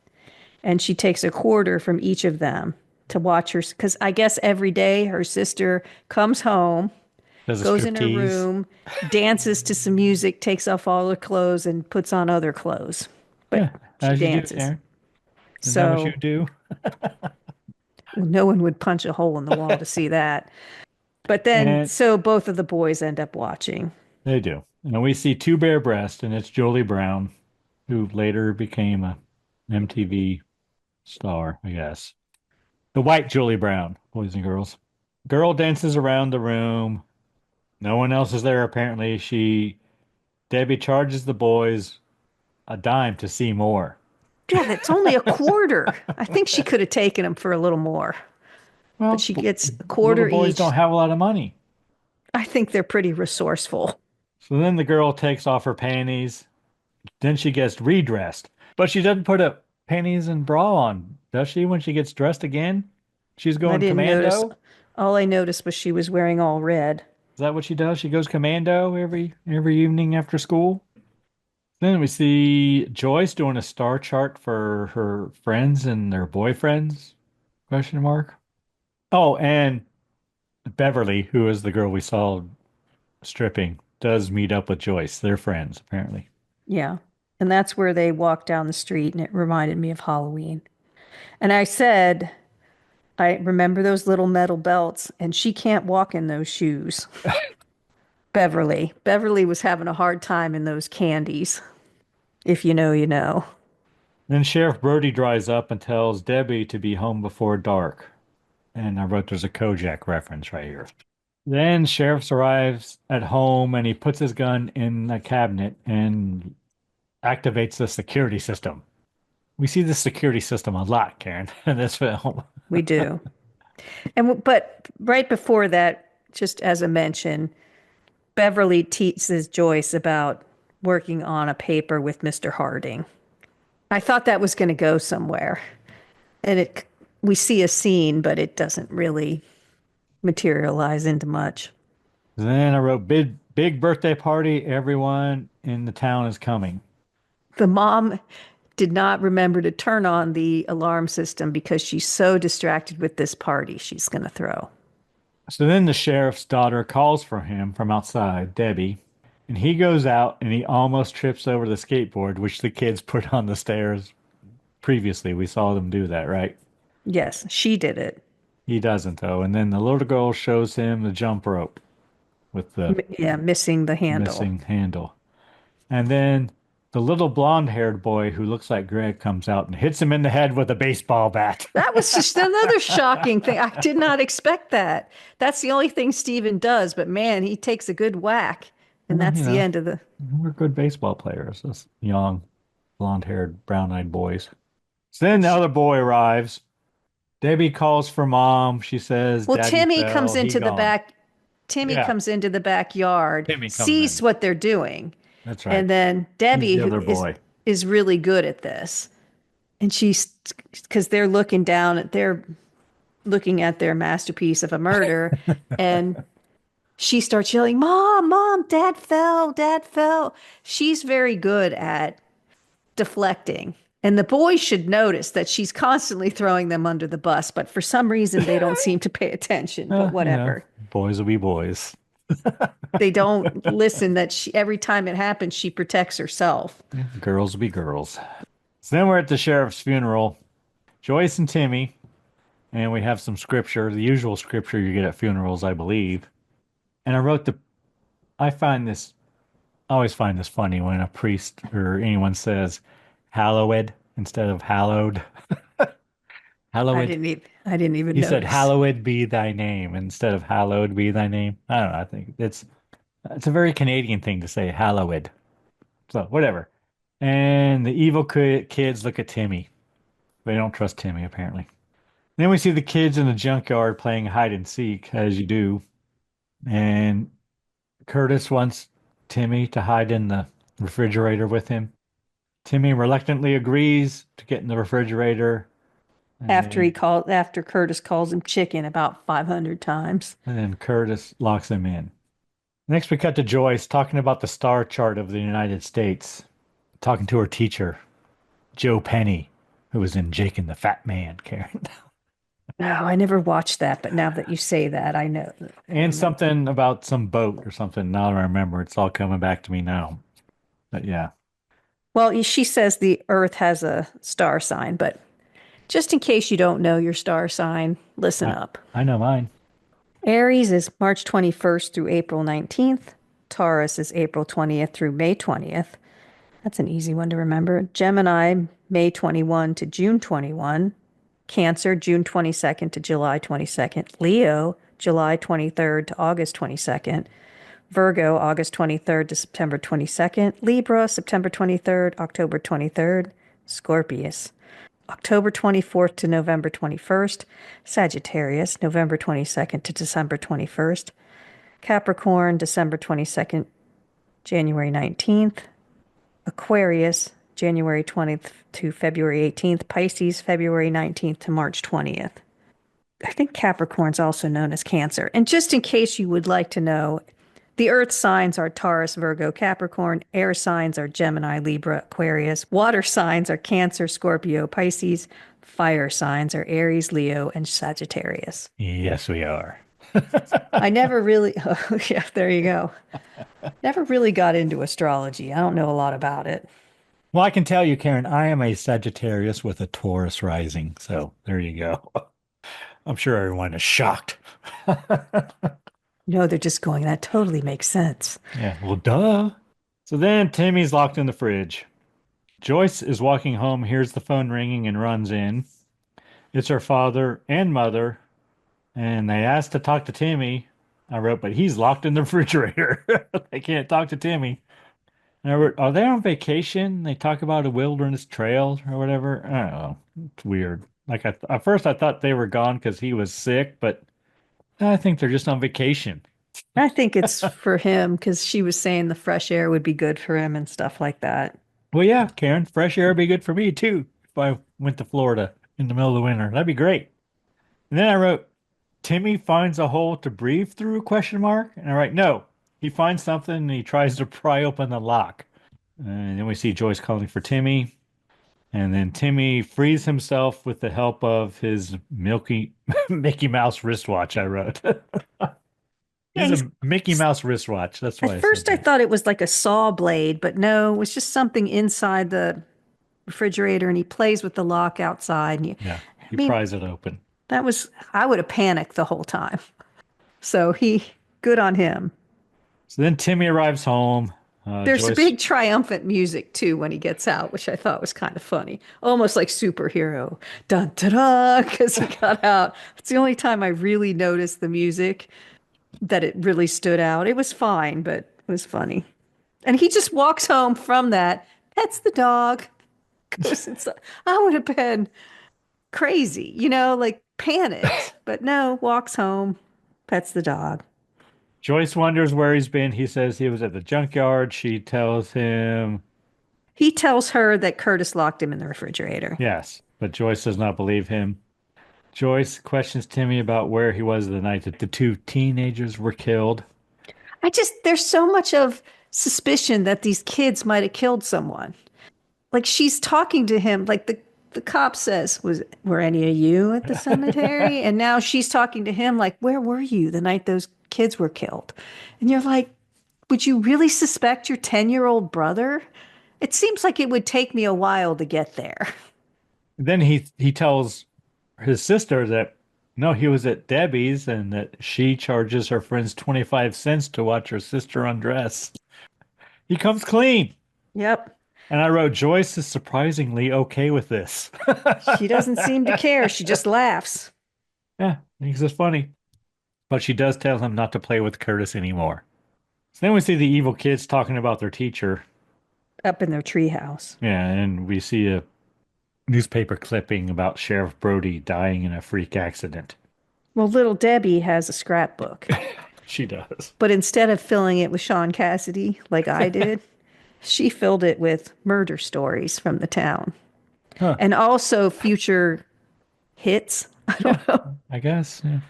And she takes a quarter from each of them to watch her, because I guess every day her sister comes home, Does a goes in her striptease. room, dances to some music, takes off all her clothes, and puts on other clothes. Yeah, But she as you do, dances. Karen. Isn't that what you So do? well, no one would punch a hole in the wall to see that. But then, And so both of the boys end up watching. they do. And we see two bare breasts, and it's Jolie Brown, who later became a MTV star, I guess. The white Julie Brown, boys and girls. Girl dances around the room. No one else is there apparently. Debbie charges the boys a dime to see more. Yeah, that's only a quarter. I think she could have taken them for a little more, but Well, she gets a little quarter boys each. don't have a lot of money. I think they're pretty resourceful. So then the girl takes off her panties. Then she gets redressed. But she doesn't put a panties and bra on, does she, when she gets dressed again? She's I going didn't notice. commando? All I noticed was she was wearing all red. Is that what she does? She goes commando every evening after school? Then we see Joyce doing a star chart for her friends and their boyfriends? Question mark. Oh, and Beverly, who is the girl we saw stripping, does meet up with Joyce. They're friends, apparently. Yeah. And that's where they walk down the street, and it reminded me of Halloween. And I said, I remember those little metal belts, and she can't walk in those shoes. Beverly. Beverly was having a hard time in those candies. If you know, you know. Then Sheriff Brody drives up and tells Debbie to be home before dark. And I wrote there's a Kojak reference right here. Then Sheriff arrives at home and he puts his gun in a cabinet and activates the security system. We see the security system a lot, Karen, in this film. We do. But right before that, just as a mention, Beverly teases Joyce about working on a paper with Mr. Harding. I thought that was going to go somewhere. And we see a scene, but it doesn't really materialize into much. Then I wrote big birthday party. Everyone in the town is coming. The mom did not remember to turn on the alarm system because she's so distracted with this party she's going to throw. So then the sheriff's daughter calls for him from outside, Debbie, and he goes out and he almost trips over the skateboard, which the kids put on the stairs previously. We saw them do that, right? Yes, she did it. He doesn't, though. And then the little girl shows him the jump rope with the Yeah, missing the handle. missing handle. And then the little blonde-haired boy who looks like Greg comes out and hits him in the head with a baseball bat. That was just another shocking thing. I did not expect that. That's the only thing Steven does, but man, he takes a good whack. And Well, that's the end of the. we're good baseball players, those young, blonde-haired, brown-eyed boys. So then the other boy arrives. Debbie calls for mom. She says, Well, Daddy Timmy fell. comes He into the gone. back. Timmy Yeah. comes into the backyard, Timmy comes sees in. what they're doing. That's right. And then Debbie, the other who boy. is really good at this. And because they're looking at their masterpiece of a murder. And she starts yelling, Mom, Mom, Dad fell, Dad fell. She's very good at deflecting. And the boys should notice that she's constantly throwing them under the bus, but for some reason they don't seem to pay attention. But whatever. Boys will be boys. They don't listen that every time it happens, she protects herself. Girls will be girls. So then we're at the sheriff's funeral. Joyce and Timmy, and we have some scripture, the usual scripture you get at funerals, I believe. And I always find this funny when a priest or anyone says hallowed instead of hallowed. Hallowed. I didn't even He notice. said, hallowed be thy name instead of hallowed be thy name. I don't know. I think it's a very Canadian thing to say, hallowed. So, whatever. And the evil kids look at Timmy. They don't trust Timmy, apparently. Then we see the kids in the junkyard playing hide and seek, as you do. And Curtis wants Timmy to hide in the refrigerator with him. Timmy reluctantly agrees to get in the refrigerator. After Curtis calls him chicken about 500 times. And then Curtis locks him in. Next, we cut to Joyce talking about the star chart of the United States, talking to her teacher, Joe Penny, who was in Jake and the Fat Man, Karen. No, I never watched that, but now that you say that, I know. And something about some boat or something. Now I remember. It's all coming back to me now. But yeah. Well, she says the Earth has a star sign, but just in case you don't know your star sign, listen up. I know mine. Aries is March 21st through April 19th. Taurus is April 20th through May 20th. That's an easy one to remember. Gemini, May 21 to June 21. Cancer, June 22nd to July 22nd. Leo, July 23rd to August 22nd. Virgo, August 23rd to September 22nd. Libra, September 23rd, October 23rd. Scorpius, October 24th to November 21st. Sagittarius, November 22nd to December 21st. Capricorn, December 22nd, January 19th. Aquarius, January 20th to February 18th. Pisces, February 19th to March 20th. I think Capricorn's also known as Cancer. And just in case you would like to know, the earth signs are Taurus, Virgo, Capricorn. Air signs are Gemini, Libra, Aquarius. Water signs are Cancer, Scorpio, Pisces. Fire signs are Aries, Leo, and Sagittarius. Yes, we are. I never really, oh, yeah, there you go. Never really got into astrology. I don't know a lot about it. Well, I can tell you, Karen, I am a Sagittarius with a Taurus rising. So there you go. I'm sure everyone is shocked. No, they're just going, that totally makes sense. Yeah, well, duh. So then Timmy's locked in the fridge. Joyce is walking home, hears the phone ringing, and runs in. It's her father and mother, and they asked to talk to Timmy. I wrote, but he's locked in the refrigerator. They can't talk to Timmy. And I wrote, are they on vacation? They talk about a wilderness trail or whatever. I don't know. It's weird. Like at first I thought they were gone because he was sick, but I think they're just on vacation. I think it's for him because she was saying the fresh air would be good for him and stuff like that. Well, yeah, Karen, fresh air would be good for me too if I went to Florida in the middle of the winter. That'd be great. And then I wrote, Timmy finds a hole to breathe through, question mark. And I write, no, he finds something and he tries to pry open the lock. And then we see Joyce calling for Timmy. And then Timmy frees himself with the help of his Milky Mickey Mouse wristwatch, I wrote. Yeah, He's he's a Mickey Mouse wristwatch. That's why at I said first I that. thought it was like a saw blade, but no, it was just something inside the refrigerator and he plays with the lock outside. And Yeah, I he mean, pries it open. that was, I would have panicked the whole time. So good on him. So then Timmy arrives home. There's Joyce, big triumphant music too when he gets out, which I thought was kind of funny. Almost like superhero. Dun da da, because he got out. It's the only time I really noticed the music that it really stood out. It was fine, but it was funny. And he just walks home from that, pets the dog, goes inside. I would have been crazy, like panicked. But no, walks home, pets the dog. Joyce wonders where he's been. He says he was at the junkyard. She tells him He tells her that Curtis locked him in the refrigerator. yes, but Joyce does not believe him. Joyce questions Timmy about where he was the night that the two teenagers were killed. There's so much of suspicion that these kids might have killed someone. Like she's talking to him, like the cop says, were any of you at the cemetery? And now she's talking to him like, where were you the night those kids were killed? And you're like, would you really suspect your 10-year-old brother? It seems like it would take me a while to get there. Then he tells his sister that no, he was at Debbie's and that she charges her friends 25 cents to watch her sister undress. He comes clean. Yep. And I wrote, Joyce is surprisingly okay with this. She doesn't seem to care. She just laughs. Yeah, thinks it's funny. But she does tell him not to play with Curtis anymore. So then we see the evil kids talking about their teacher. Up in their treehouse. Yeah, and we see a newspaper clipping about Sheriff Brody dying in a freak accident. Well, little Debbie has a scrapbook, She does. but instead of filling it with Sean Cassidy like I did, she filled it with murder stories from the town. Huh. And also future hits. I don't know. I guess. Yeah.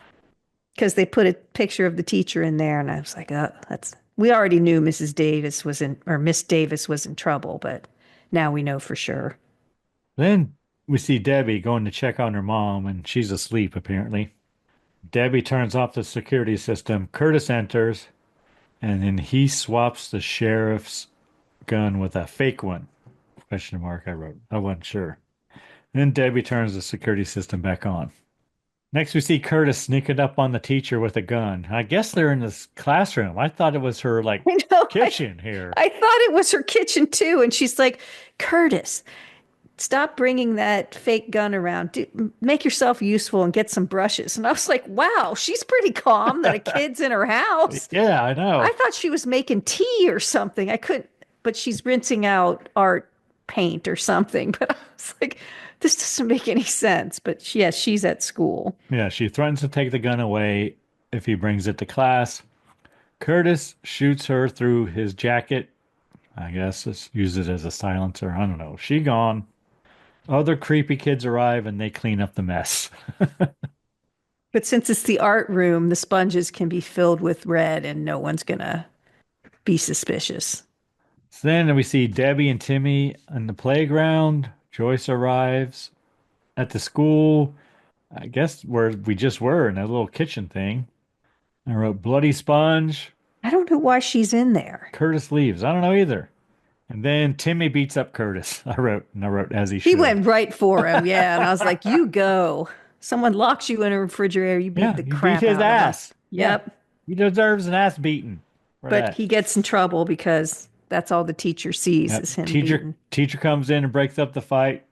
Because they put a picture of the teacher in there, and I was like, oh, we already knew Miss Davis was in trouble, but now we know for sure. Then we see Debbie going to check on her mom, and she's asleep apparently. Debbie turns off the security system. Curtis enters, and then he swaps the sheriff's gun with a fake one. Question mark, I wrote. I wasn't sure. Then Debbie turns the security system back on. Next, we see Curtis sneaking up on the teacher with a gun. I guess they're in this classroom. I thought it was her, like, I know, kitchen here. I thought it was her kitchen too. And she's like, Curtis, stop bringing that fake gun around. Make yourself useful and get some brushes. And I was like, wow, she's pretty calm that a kid's in her house. Yeah, I know. I thought she was making tea or something. I couldn't, but she's rinsing out art paint or something. But I was like, this doesn't make any sense. But yes, she's at school. Yeah, she threatens to take the gun away if he brings it to class. Curtis shoots her through his jacket. I guess let's use it as a silencer. I don't know. She gone. Other creepy kids arrive and they clean up the mess. But since it's the art room, the sponges can be filled with red and no one's going to be suspicious. So then we see Debbie and Timmy in the playground. Joyce arrives at the school, I guess where we just were in that little kitchen thing. I wrote bloody sponge. I don't know why she's in there. Curtis leaves. I don't know either. And then Timmy beats up Curtis. I wrote as he should. He went right for him, yeah. And I was like, you go. Someone locks you in a refrigerator, you beat the crap beat his out ass. of him. Yep. Yeah. He deserves an ass beating. But he gets in trouble because that's all the teacher sees is him beaten. Teacher comes in and breaks up the fight.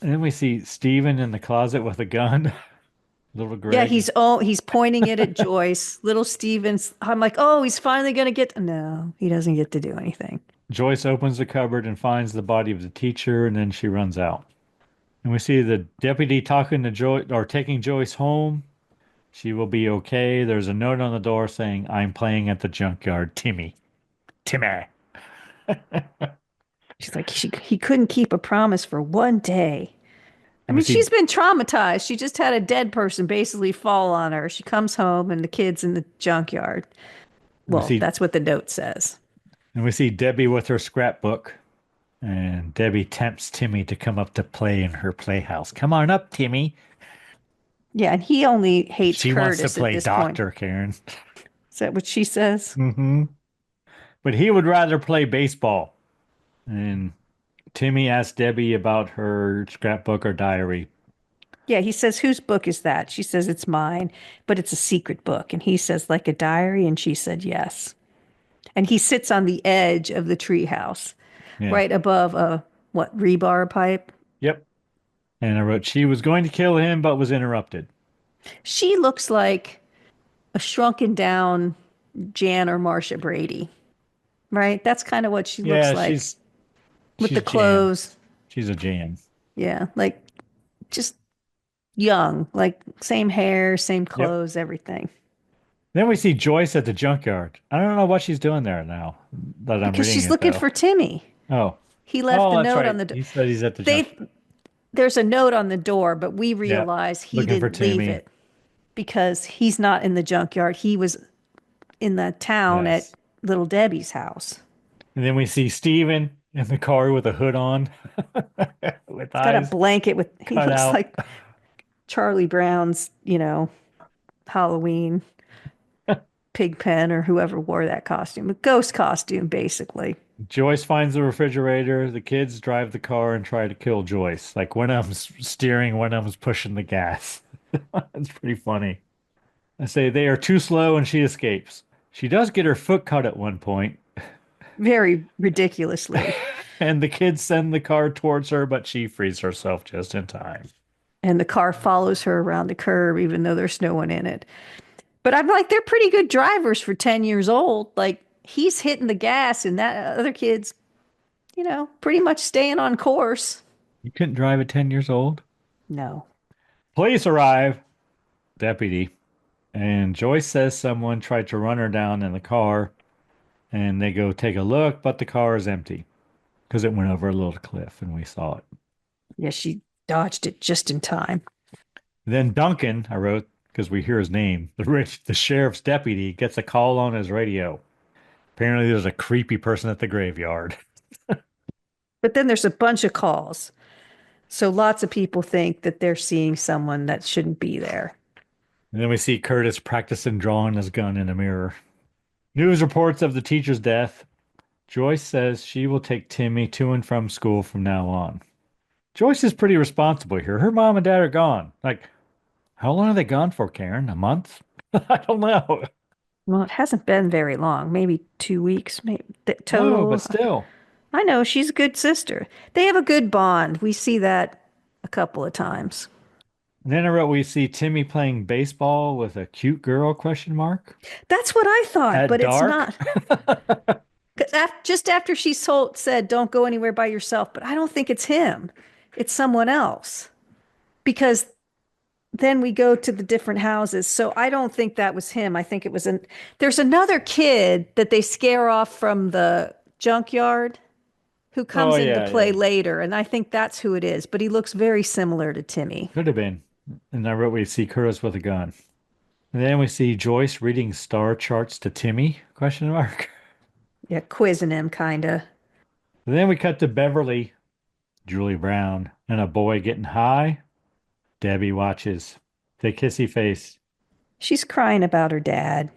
And then we see Steven in the closet with a gun. Little Greg. Yeah, he's pointing it at Joyce. Little Steven's, I'm like, oh, he's finally going to get, no, he doesn't get to do anything. Joyce opens the cupboard and finds the body of the teacher, and then she runs out. And we see the deputy talking to Joyce, or taking Joyce home. She will be okay. There's a note on the door saying, I'm playing at the junkyard, Timmy. She's like, he couldn't keep a promise for one day. I mean, she's been traumatized. She just had a dead person basically fall on her. She comes home and the kid's in the junkyard. Well, that's what the note says. And we see Debbie with her scrapbook. And Debbie tempts Timmy to come up to play in her playhouse. Come on up, Timmy. Yeah, and he only hates She wants to Curtis at play this point. doctor, Karen. Is that what she says? Hmm. But he would rather play baseball. And Timmy asks Debbie about her scrapbook or diary. Yeah, he says, whose book is that? She says, it's mine, but it's a secret book. And he says, like a diary? And she said, yes. And he sits on the edge of the treehouse, Yeah. right above a, what, rebar pipe? Yep. And I wrote, she was going to kill him, but was interrupted. She looks like a shrunken down Jan or Marcia Brady, right? That's kind of what she looks Yeah, like with she's the Jan. clothes. She's a Jan. Yeah, like just young, like same hair, same Yep. clothes, everything. Then we see Joyce at the junkyard. I don't know what she's doing there now that I'm Because reading she's it looking though. for Timmy. Oh. He left Oh, the that's note on right. the He said he's at the they junkyard. there's a note on the door, but we Yeah. realize he Looking for didn't leave Timmy. it because he's not in the junkyard. He was in the town at Yes. Little Debbie's house. And then we see Steven in the car with a hood on, with He's got a eyes blanket with he cut looks out. like Charlie Brown's, Halloween pig pen or whoever wore that costume. A ghost costume, basically. Joyce finds the refrigerator. The kids drive the car and try to kill Joyce. Like one of them's steering, one of them's pushing the gas. It's pretty funny. I say they are too slow and she escapes. She does get her foot cut at one point, Very ridiculously. and the kids send the car towards her, but she frees herself just in time. And the car follows her around the curb, even though there's no one in it. But I'm like, they're pretty good drivers for 10 years old. Like, he's hitting the gas, and that other kid's, pretty much staying on course. You couldn't drive at 10 years old? No. Police arrive, deputy, and Joyce says someone tried to run her down in the car, and they go take a look, but the car is empty because it went over a little cliff and we saw it. Yeah, she dodged it just in time. Then Duncan, I wrote, because we hear his name, the sheriff's deputy gets a call on his radio. Apparently, there's a creepy person at the graveyard. But then there's a bunch of calls. So lots of people think that they're seeing someone that shouldn't be there. And then we see Curtis practicing drawing his gun in a mirror. News reports of the teacher's death. Joyce says she will take Timmy to and from school from now on. Joyce is pretty responsible here. Her mom and dad are gone. Like, how long are they gone for, Karen? A month? I don't know. Well, it hasn't been very long, maybe 2 weeks, maybe No, total. but still. I know she's a good sister. They have a good bond. We see that a couple of times. And then I wrote, we see Timmy playing baseball with a cute girl, question mark. That's what I thought, At but it's dark? not. 'Cause just after she said, don't go anywhere by yourself, but I don't think it's him. It's someone else. Because then we go to the different houses. So I don't think that was him. I think it was there's another kid that they scare off from the junkyard who comes Oh, into yeah, play yeah. later. And I think that's who it is, but he looks very similar to Timmy. Could have been. And I wrote, we see Curtis with a gun. And then we see Joyce reading star charts to Timmy, question mark. Yeah, quizzing him, kind of. And then we cut to Beverly, Julie Brown, and a boy getting high. Debbie watches. They kissy face. She's crying about her dad.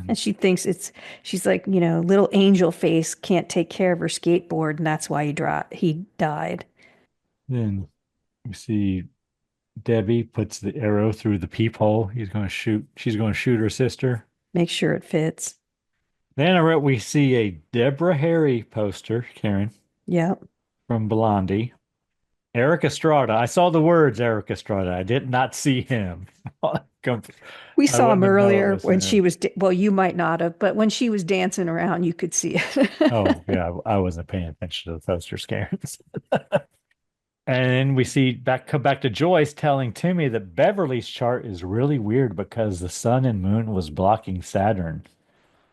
And she thinks she's like, little angel face can't take care of her skateboard, and that's why he died. Then we see Debbie puts the arrow through the peephole. She's going to shoot her sister. Make sure it fits. Then I wrote, we see a Deborah Harry poster, Karen, Yep. from Blondie. Eric Estrada. I saw the words Eric Estrada. I did not see him. We I saw him wouldn't have known it earlier was when him. she was, well, you might not have, but when she was dancing around, you could see it. Oh, yeah, I wasn't paying attention to the poster scans. And we see come back to Joyce telling Timmy that Beverly's chart is really weird because the sun and moon was blocking Saturn.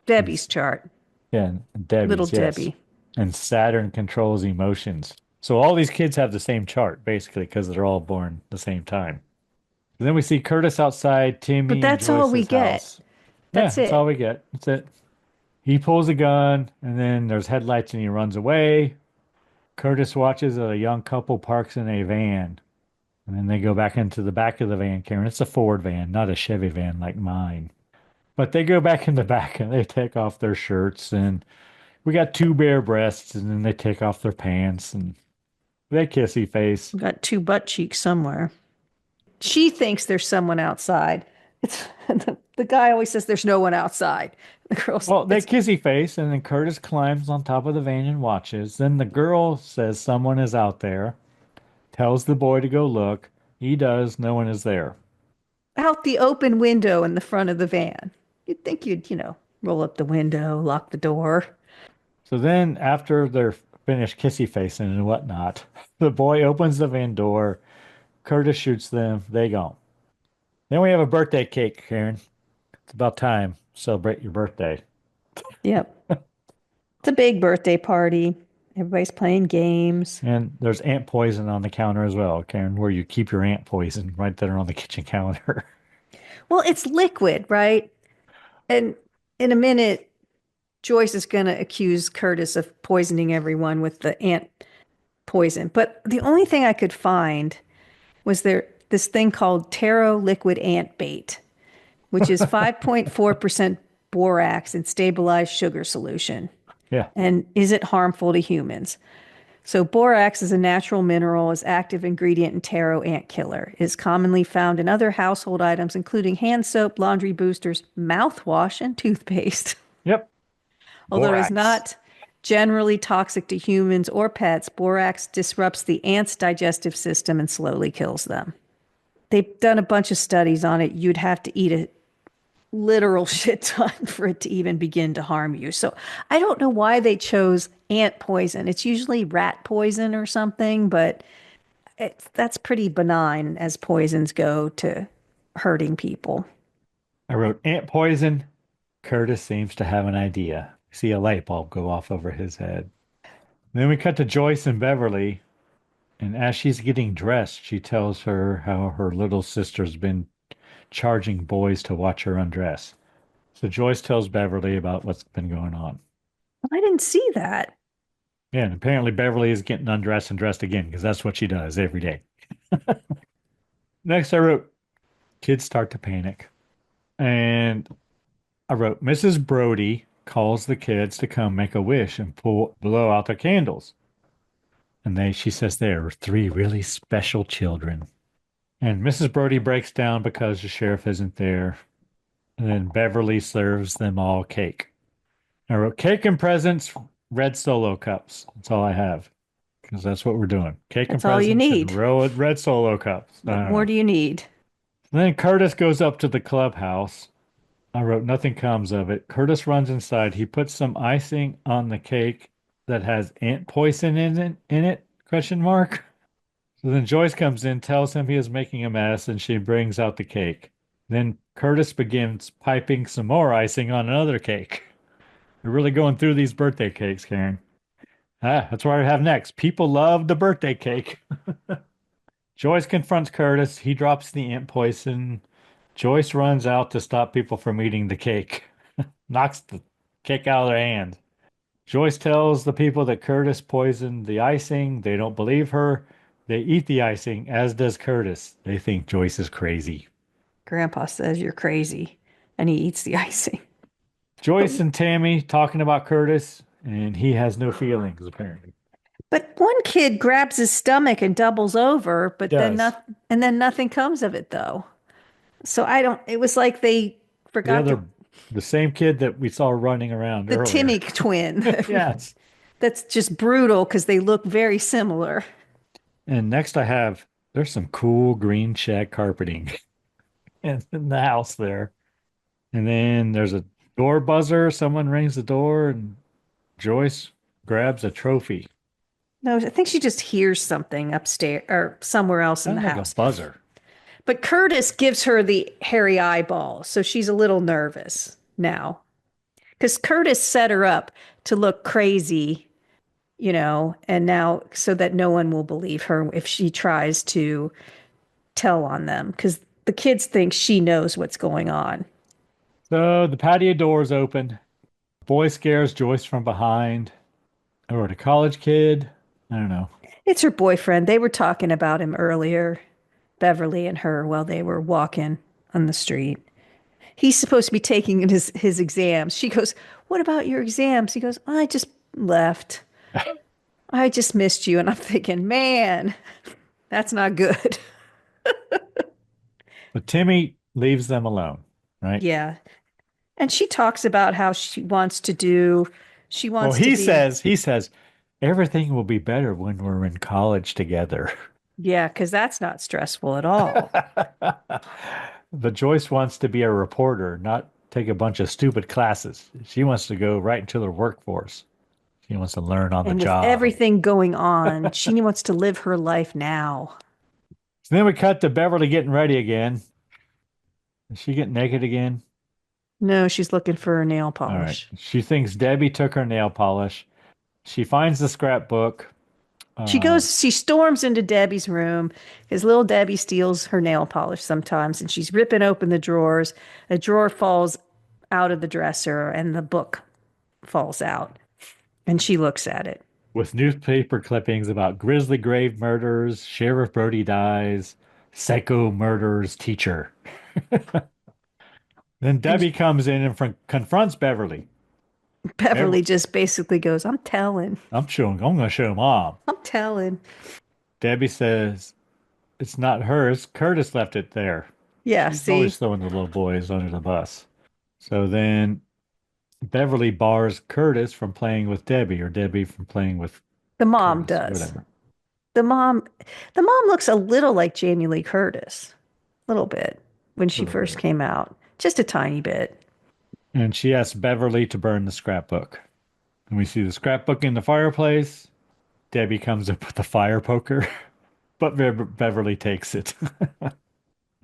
Debbie's chart. Yeah, and Debbie's, Little yes. Debbie. And Saturn controls emotions. So all these kids have the same chart, basically, because they're all born the same time. And then we see Curtis outside Timmy But that's and all we Joyce's get. house. That's That's it. all we get. That's it. He pulls a gun, and then there's headlights, and he runs away. Curtis watches a young couple parks in a van, and then they go back into the back of the van, Karen. It's a Ford van, not a Chevy van like mine. But they go back in the back and they take off their shirts, and we got two bare breasts, and then they take off their pants and they kissy face. We got two butt cheeks somewhere. She thinks there's someone outside. It's the guy always says there's no one outside. The girl's Well, they kissy face, and then Curtis climbs on top of the van and watches. Then the girl says someone is out there, tells the boy to go look. He does, no one is there. out the open window in the front of the van. You'd think you'd, roll up the window, lock the door. So then, after they're finished kissy facing and whatnot, the boy opens the van door. Curtis shoots them. They go. Then we have a birthday cake, Karen. It's about time. Celebrate your birthday. Yep. It's a big birthday party. Everybody's playing games. And there's ant poison on the counter as well, Karen, where you keep your ant poison right there on the kitchen counter. Well, it's liquid, right? And in a minute, Joyce is going to accuse Curtis of poisoning everyone with the ant poison. But the only thing I could find was this thing called taro liquid ant bait, which is 5.4% borax in stabilized sugar solution. Yeah. And is it harmful to humans? So borax is a natural mineral, is active ingredient in taro ant killer. It is commonly found in other household items, including hand soap, laundry boosters, mouthwash, and toothpaste. Yep. Although it Borax. is not generally toxic to humans or pets, borax disrupts the ants' digestive system and slowly kills them. They've done a bunch of studies on it. You'd have to eat a literal shit ton for it to even begin to harm you. So I don't know why they chose ant poison. It's usually rat poison or something, but that's pretty benign as poisons go to hurting people. I wrote ant poison. Curtis seems to have an idea. See a light bulb go off over his head. Then we cut to Joyce and Beverly, and as she's getting dressed, she tells her how her little sister's been charging boys to watch her undress. So Joyce tells Beverly about what's been going on. I didn't see that. Yeah, and apparently Beverly is getting undressed and dressed again because that's what she does every day. Next, I wrote, kids start to panic. And I wrote, Mrs. Brody calls the kids to come make a wish and blow out their candles. And she says there are 3 really special children. And Mrs. Brody breaks down because the sheriff isn't there. And then Beverly serves them all cake. I wrote cake and presents, red Solo cups. That's all I have. Because that's what we're doing. Cake That's and all you presents need. and red Solo cups. What more do you need? Then Curtis goes up to the clubhouse. I wrote nothing comes of it. Curtis runs inside. He puts some icing on the cake that has ant poison in it? Question mark. So then Joyce comes in, tells him he is making a mess, and she brings out the cake. Then Curtis begins piping some more icing on another cake. They're really going through these birthday cakes, Karen. That's what I have next. People love the birthday cake. Joyce confronts Curtis. He drops the ant poison. Joyce runs out to stop people from eating the cake. Knocks the cake out of their hand. Joyce tells the people that Curtis poisoned the icing. They don't believe her. They eat the icing, as does Curtis. They think Joyce is crazy. Grandpa says you're crazy, and he eats the icing. Joyce and Tammy talking about Curtis, and he has no feelings, apparently. But one kid grabs his stomach and doubles over, but then nothing comes of it, though. So it was like they forgot The same kid that we saw running around the earlier. Timmy twin. Yes. That's just brutal because they look very similar. And next there's some cool green shag carpeting in the house there. And then there's a door buzzer. Someone rings the door and Joyce grabs a trophy. No, I think she just hears something upstairs or somewhere else in the Like house. a buzzer. But Curtis gives her the hairy eyeball, so she's a little nervous now. Because Curtis set her up to look crazy, and now so that no one will believe her if she tries to tell on them. Because the kids think she knows what's going on. So the patio door is open. Boy scares Joyce from behind. I wrote a college kid. I don't know. It's her boyfriend. They were talking about him earlier, Beverly and her, while they were walking on the street. He's supposed to be taking his exams. She goes, "What about your exams?" He goes, "I just left. I just missed you." And I'm thinking, man, that's not good. But Timmy leaves them alone, right? Yeah. And she talks about how she Well, wants to he be, says, he says, everything will be better when we're in college together. yeah, because that's not stressful at all. But Joyce wants to be a reporter, not take a bunch of stupid classes. She wants to go right into the workforce. She wants to learn on the And with job. everything going on, she wants to live her life now. So then we cut to Beverly getting ready again. Is she getting naked again? No, she's looking for her nail All right. polish. She thinks Debbie took her nail polish. She finds the scrapbook. Uh, She storms into Debbie's room because little Debbie steals her nail polish sometimes, and she's ripping open the drawers. A drawer falls out of the dresser, and the book falls out, and she looks at it. with newspaper clippings about grisly grave murders, Sheriff Brody dies, psycho murders teacher. Then And Debbie comes in and confronts Beverly. Beverly Bever- just basically goes, I'm gonna show mom. I'm telling. Debbie says it's not hers. Curtis left it there. Yeah, She's always see, throwing the little boys under the bus. So then Beverly bars Curtis from playing with Debbie, or Debbie from playing with the mom Curtis, does. whatever. The mom, the mom looks a little like Jamie Lee Curtis, a little bit when A she little first bit. came out, just a tiny bit. And she asks Beverly to burn the scrapbook. And we see the scrapbook in the fireplace. Debbie comes up with a fire poker, but Beverly takes it.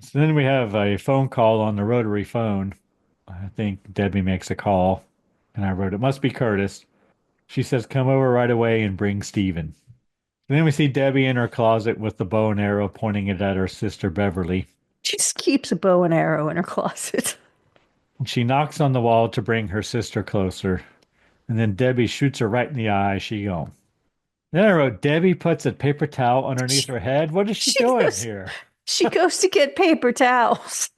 So then we have a phone call on the rotary phone. I think Debbie makes a call, and I wrote, it must be Curtis. She says, come over right away and bring Steven. And then we see Debbie in her closet with the bow and arrow pointing it at her sister Beverly. She just keeps a bow and arrow in her closet. And she knocks on the wall to bring her sister closer. And then Debbie shoots her right in the eye. She gone. Then I wrote, Debbie puts a paper towel underneath her head. What is she She doing goes, here? she goes to get paper towels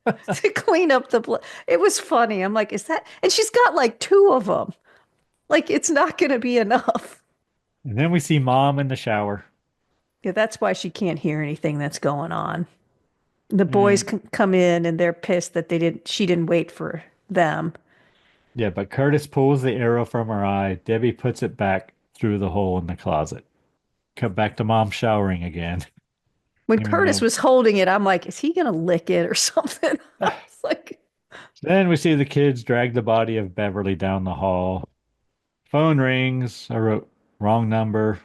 to clean up the blood. It was funny. I'm like, is that? And she's got like two of them. Like, it's not going to be enough. And then we see mom in the shower. Yeah, that's why she can't hear anything that's going on. The boys And come in and they're pissed that she didn't wait for them. yeah, but Curtis pulls the arrow from her eye. Debbie puts it back through the hole in the closet. Cut back to mom showering again. When Even Curtis though was holding it, I'm like, is he going to lick it or something? I was like, then we see the kids drag the body of Beverly down the hall. Phone rings. I wrote wrong number.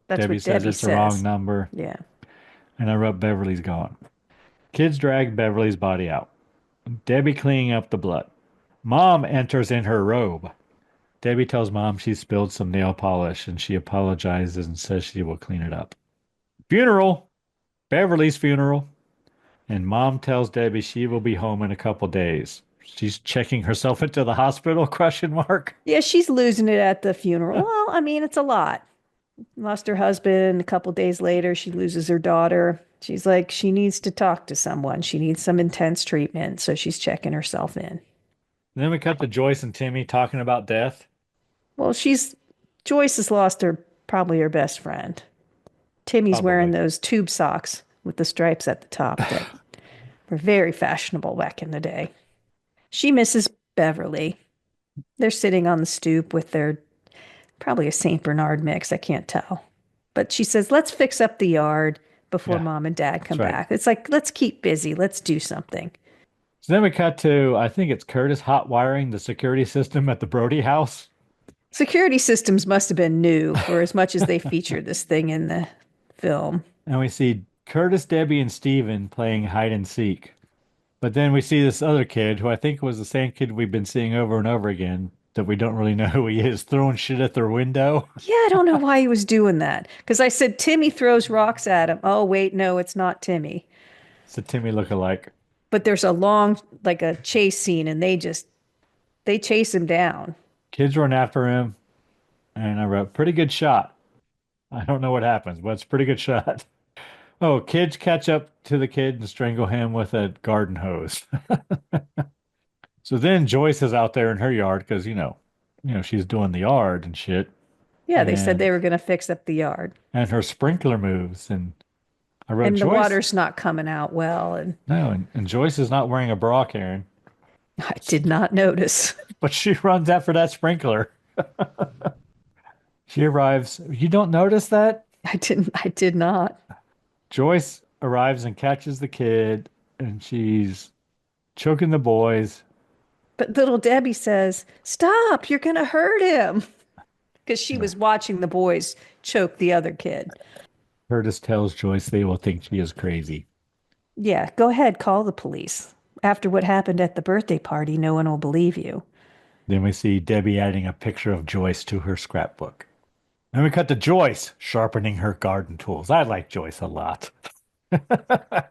that's Debbie what says Debbie it's the wrong says. number. Yeah. And I wrote Beverly's gone. Kids drag Beverly's body out. Debbie cleaning up the blood. Mom enters in her robe. Debbie tells mom she spilled some nail polish and she apologizes and says she will clean it up. Funeral. Beverly's funeral. And mom tells Debbie she will be home in a couple days. She's checking herself into the hospital, question mark. Yeah, she's losing it at the funeral. Well, I mean, it's a lot. Lost her husband. A couple days later, she loses her daughter. She's like, she needs to talk to someone. She needs some intense treatment. So she's checking herself in. Then we cut to Joyce and Timmy talking about death. Well, Joyce has lost probably her best friend. Timmy's wearing Probably. those tube socks with the stripes at the top that were very fashionable back in the day. She misses Beverly. They're sitting on the stoop with their probably a St. Bernard mix. I can't tell. But she says, let's fix up the yard before Yeah, mom and dad come that's right. back. It's like, let's keep busy. Let's do something. So then we cut to, I think it's Curtis hot wiring the security system at the Brody house. Security systems must have been new for as much as they featured this thing in the film. And we see Curtis, Debbie, and Steven playing hide and seek. But then we see this other kid who I think was the same kid we've been seeing over and over again that we don't really know who he is, throwing shit at their window. Yeah, I don't know why he was doing that. Because I said Timmy throws rocks at him. Oh, wait, no, it's not Timmy. It's a Timmy lookalike. But there's a long, like a chase scene, and they chase him down. Kids run after him, and I wrote, pretty good shot. I don't know what happens, but it's a pretty good shot. Oh, kids catch up to the kid and strangle him with a garden hose. So then Joyce is out there in her yard because, she's doing the yard and shit. Yeah, they said And they were going to fix up the yard. and her sprinkler moves. And I wrote And the Joyce. water's not coming out well. And No, and Joyce is not wearing a bra, Karen, I did not notice. but she runs after that sprinkler. She arrives. You don't notice that? I did not. Joyce arrives and catches the kid, and she's choking the boys. But little Debbie says, "Stop, you're going to hurt him." Because she was watching the boys choke the other kid. Curtis tells Joyce they will think she is crazy. Yeah, go ahead, call the police. After what happened at the birthday party, no one will believe you. Then we see Debbie adding a picture of Joyce to her scrapbook. And we cut to Joyce sharpening her garden tools. I like Joyce a lot.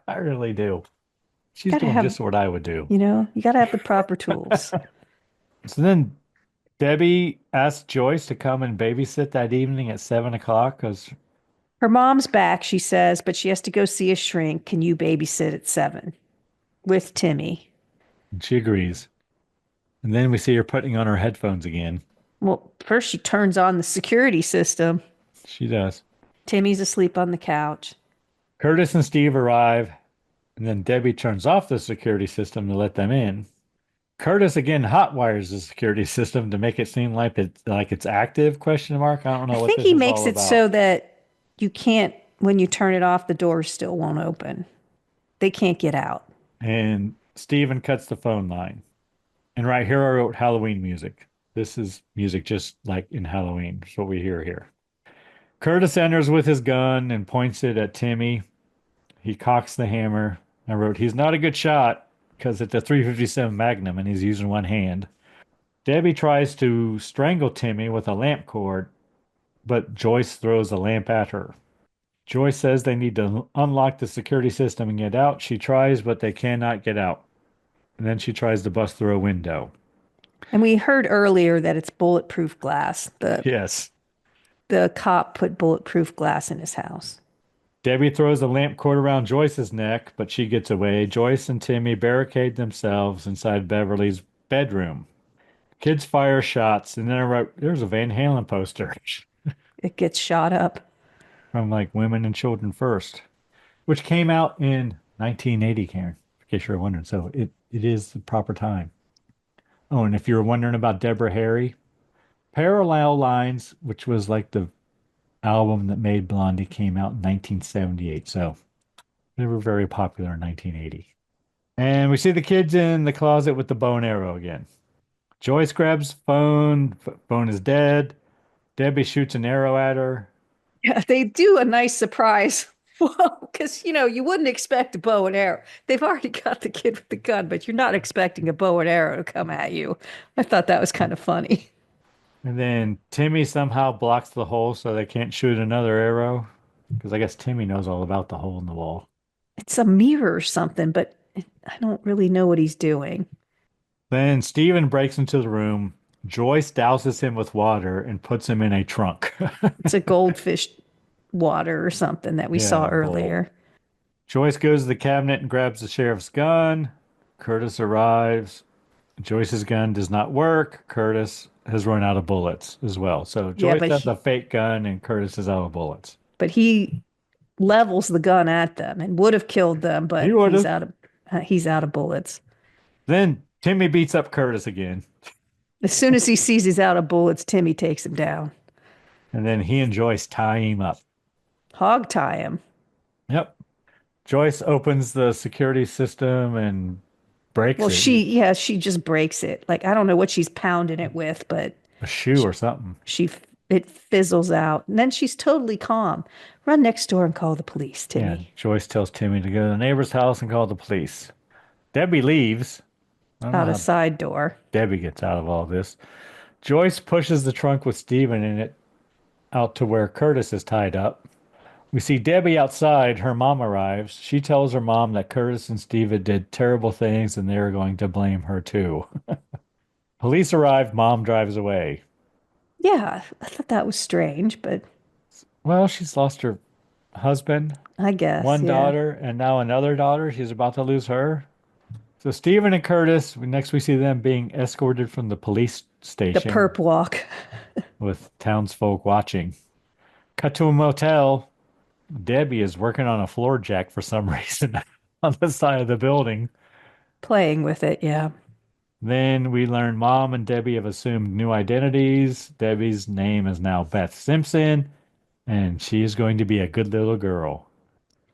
I really do. She's Gotta doing have, just what I would do. you got to have the proper tools. So then Debbie asked Joyce to come and babysit that evening at 7 o'clock because Her mom's back, she says, but she has to go see a shrink. Can you babysit at 7 with Timmy? she agrees. And then we see her putting on her headphones again. Well, first she turns on the security system. She does. Timmy's asleep on the couch. Curtis and Steve arrive, and then Debbie turns off the security system to let them in. Curtis again hotwires the security system to make it seem like it's active, question mark. I don't know I what think this he is makes all it about. so that you can't, when you turn it off, the doors still won't open. They can't get out. And Steven cuts the phone line. And right here I wrote Halloween music. This is music just like in Halloween. It's what we hear here. Curtis enters with his gun and points it at Timmy. He cocks the hammer. I wrote, he's not a good shot because it's a 357 Magnum and he's using one hand. Debbie tries to strangle Timmy with a lamp cord, but Joyce throws a lamp at her. Joyce says they need to unlock the security system and get out. She tries, but they cannot get out. And then she tries to bust through a window. And we heard earlier that it's bulletproof glass. Yes. The cop put bulletproof glass in his house. Debbie throws a lamp cord around Joyce's neck, but she gets away. Joyce and Timmy barricade themselves inside Beverly's bedroom. Kids fire shots, and then I wrote, there's a Van Halen poster It gets shot up. from like Women and Children First, which came out in 1980, Karen, in case you're wondering. So it is the proper time. Oh, and if you're wondering about Deborah Harry, Parallel Lines, which was like the album that made Blondie, came out in 1978. So they were very popular in 1980. And we see the kids in the closet with the bow and arrow again. Joyce grabs phone. Phone is dead. Debbie shoots an arrow at her. Yeah, they do a nice surprise. Well, because, you wouldn't expect a bow and arrow. They've already got the kid with the gun, but you're not expecting a bow and arrow to come at you. I thought that was kind of funny. And then Timmy somehow blocks the hole so they can't shoot another arrow. Because I guess Timmy knows all about the hole in the wall. It's a mirror or something, but I don't really know what he's doing. Then Steven breaks into the room. Joyce douses him with water and puts him in a trunk. It's a goldfish water or something that we Yeah, saw a bowl. earlier. Joyce goes to the cabinet and grabs the sheriff's gun. Curtis arrives. Joyce's gun does not work. Curtis has run out of bullets as well. So Yeah, Joyce but has a fake gun and Curtis is out of bullets. But he levels the gun at them and would have killed them, but He would he's have. he's out of bullets. Then Timmy beats up Curtis again. As soon as he sees he's out of bullets, Timmy takes him down. And then he and Joyce tie him up. Hog tie him. Yep. Joyce opens the security system and breaks Well, it. she just breaks it. Like, I don't know what she's pounding it with, but A shoe or something. it fizzles out. And then she's totally calm. Run next door and call the police, Yeah, Timmy. Joyce tells Timmy to go to the neighbor's house and call the police. Debbie leaves. I don't know Out a how side door. Debbie gets out of all this. Joyce pushes the trunk with Steven in it out to where Curtis is tied up. We see Debbie outside. Her mom arrives. She tells her mom that Curtis and Steven did terrible things and they're going to blame her too. Police arrive. Mom drives away. Yeah, I thought that was strange, but Well, she's lost her husband, I guess, one yeah. daughter, and now another daughter. She's about to lose her. So Stephen and Curtis, next we see them being escorted from the police The station perp walk. with townsfolk watching. Cut to a motel. Debbie is working on a floor jack for some reason on the side of the building. Playing with it, yeah. Then we learn Mom and Debbie have assumed new identities. Debbie's name is now Beth Simpson, and she is going to be a good little girl.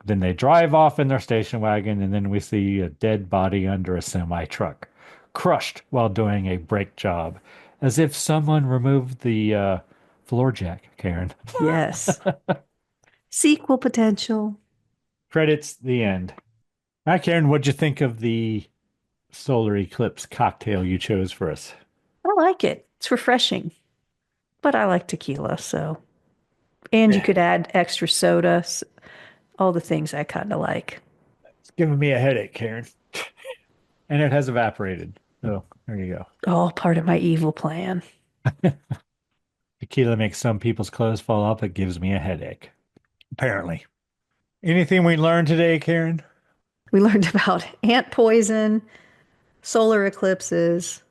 Then they drive off in their station wagon, and then we see a dead body under a semi truck, crushed while doing a brake job, as if someone removed the floor jack, Karen. Yes. Sequel potential. Credits, the end. Hi, Karen, what'd you think of the solar eclipse cocktail you chose for us? I like it. It's refreshing. But I like tequila, so. And you could add extra soda, all the things I kind of like. It's giving me a headache, Karen. And it has evaporated. So there you go. All part of my evil plan. Tequila makes some people's clothes fall off. It gives me a headache. Apparently. Anything we learned today, Karen? We learned about ant poison, solar eclipses,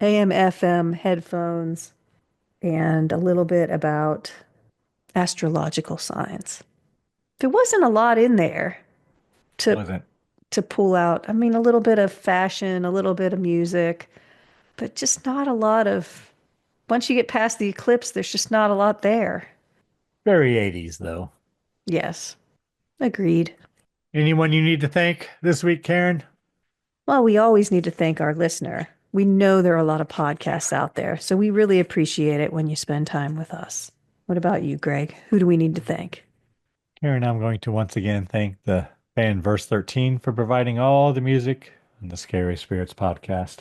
AM FM headphones, and a little bit about astrological signs. There wasn't a lot in there Wasn't. to pull out. I mean, a little bit of fashion, a little bit of music, but just not a lot of. Once you get past the eclipse, there's just not a lot there. Very 80s, though. Yes, agreed. Anyone you need to thank this week, Karen? Well, we always need to thank our listener. We know there are a lot of podcasts out there, so we really appreciate it when you spend time with us. What about you, Greg? Who do we need to thank? Karen, I'm going to once again thank the band Verse 13 for providing all the music in the Scary Spirits podcast.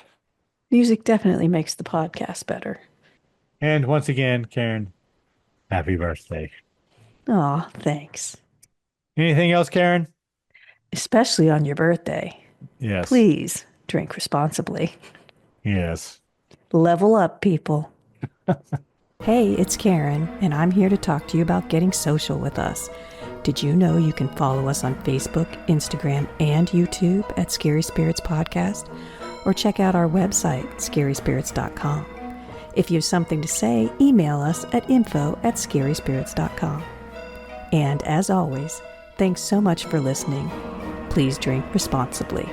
Music definitely makes the podcast better. And once again, Karen, happy birthday. Aw, thanks. Anything else, Karen? Especially on your birthday. Yes. Please drink responsibly. Yes. Level up, people. Hey, it's Karen, and I'm here to talk to you about getting social with us. Did you know you can follow us on Facebook, Instagram, and YouTube at Scary Spirits Podcast? Or check out our website, scaryspirits.com. If you have something to say, email us at info@scaryspirits.com. And as always, thanks so much for listening. Please drink responsibly.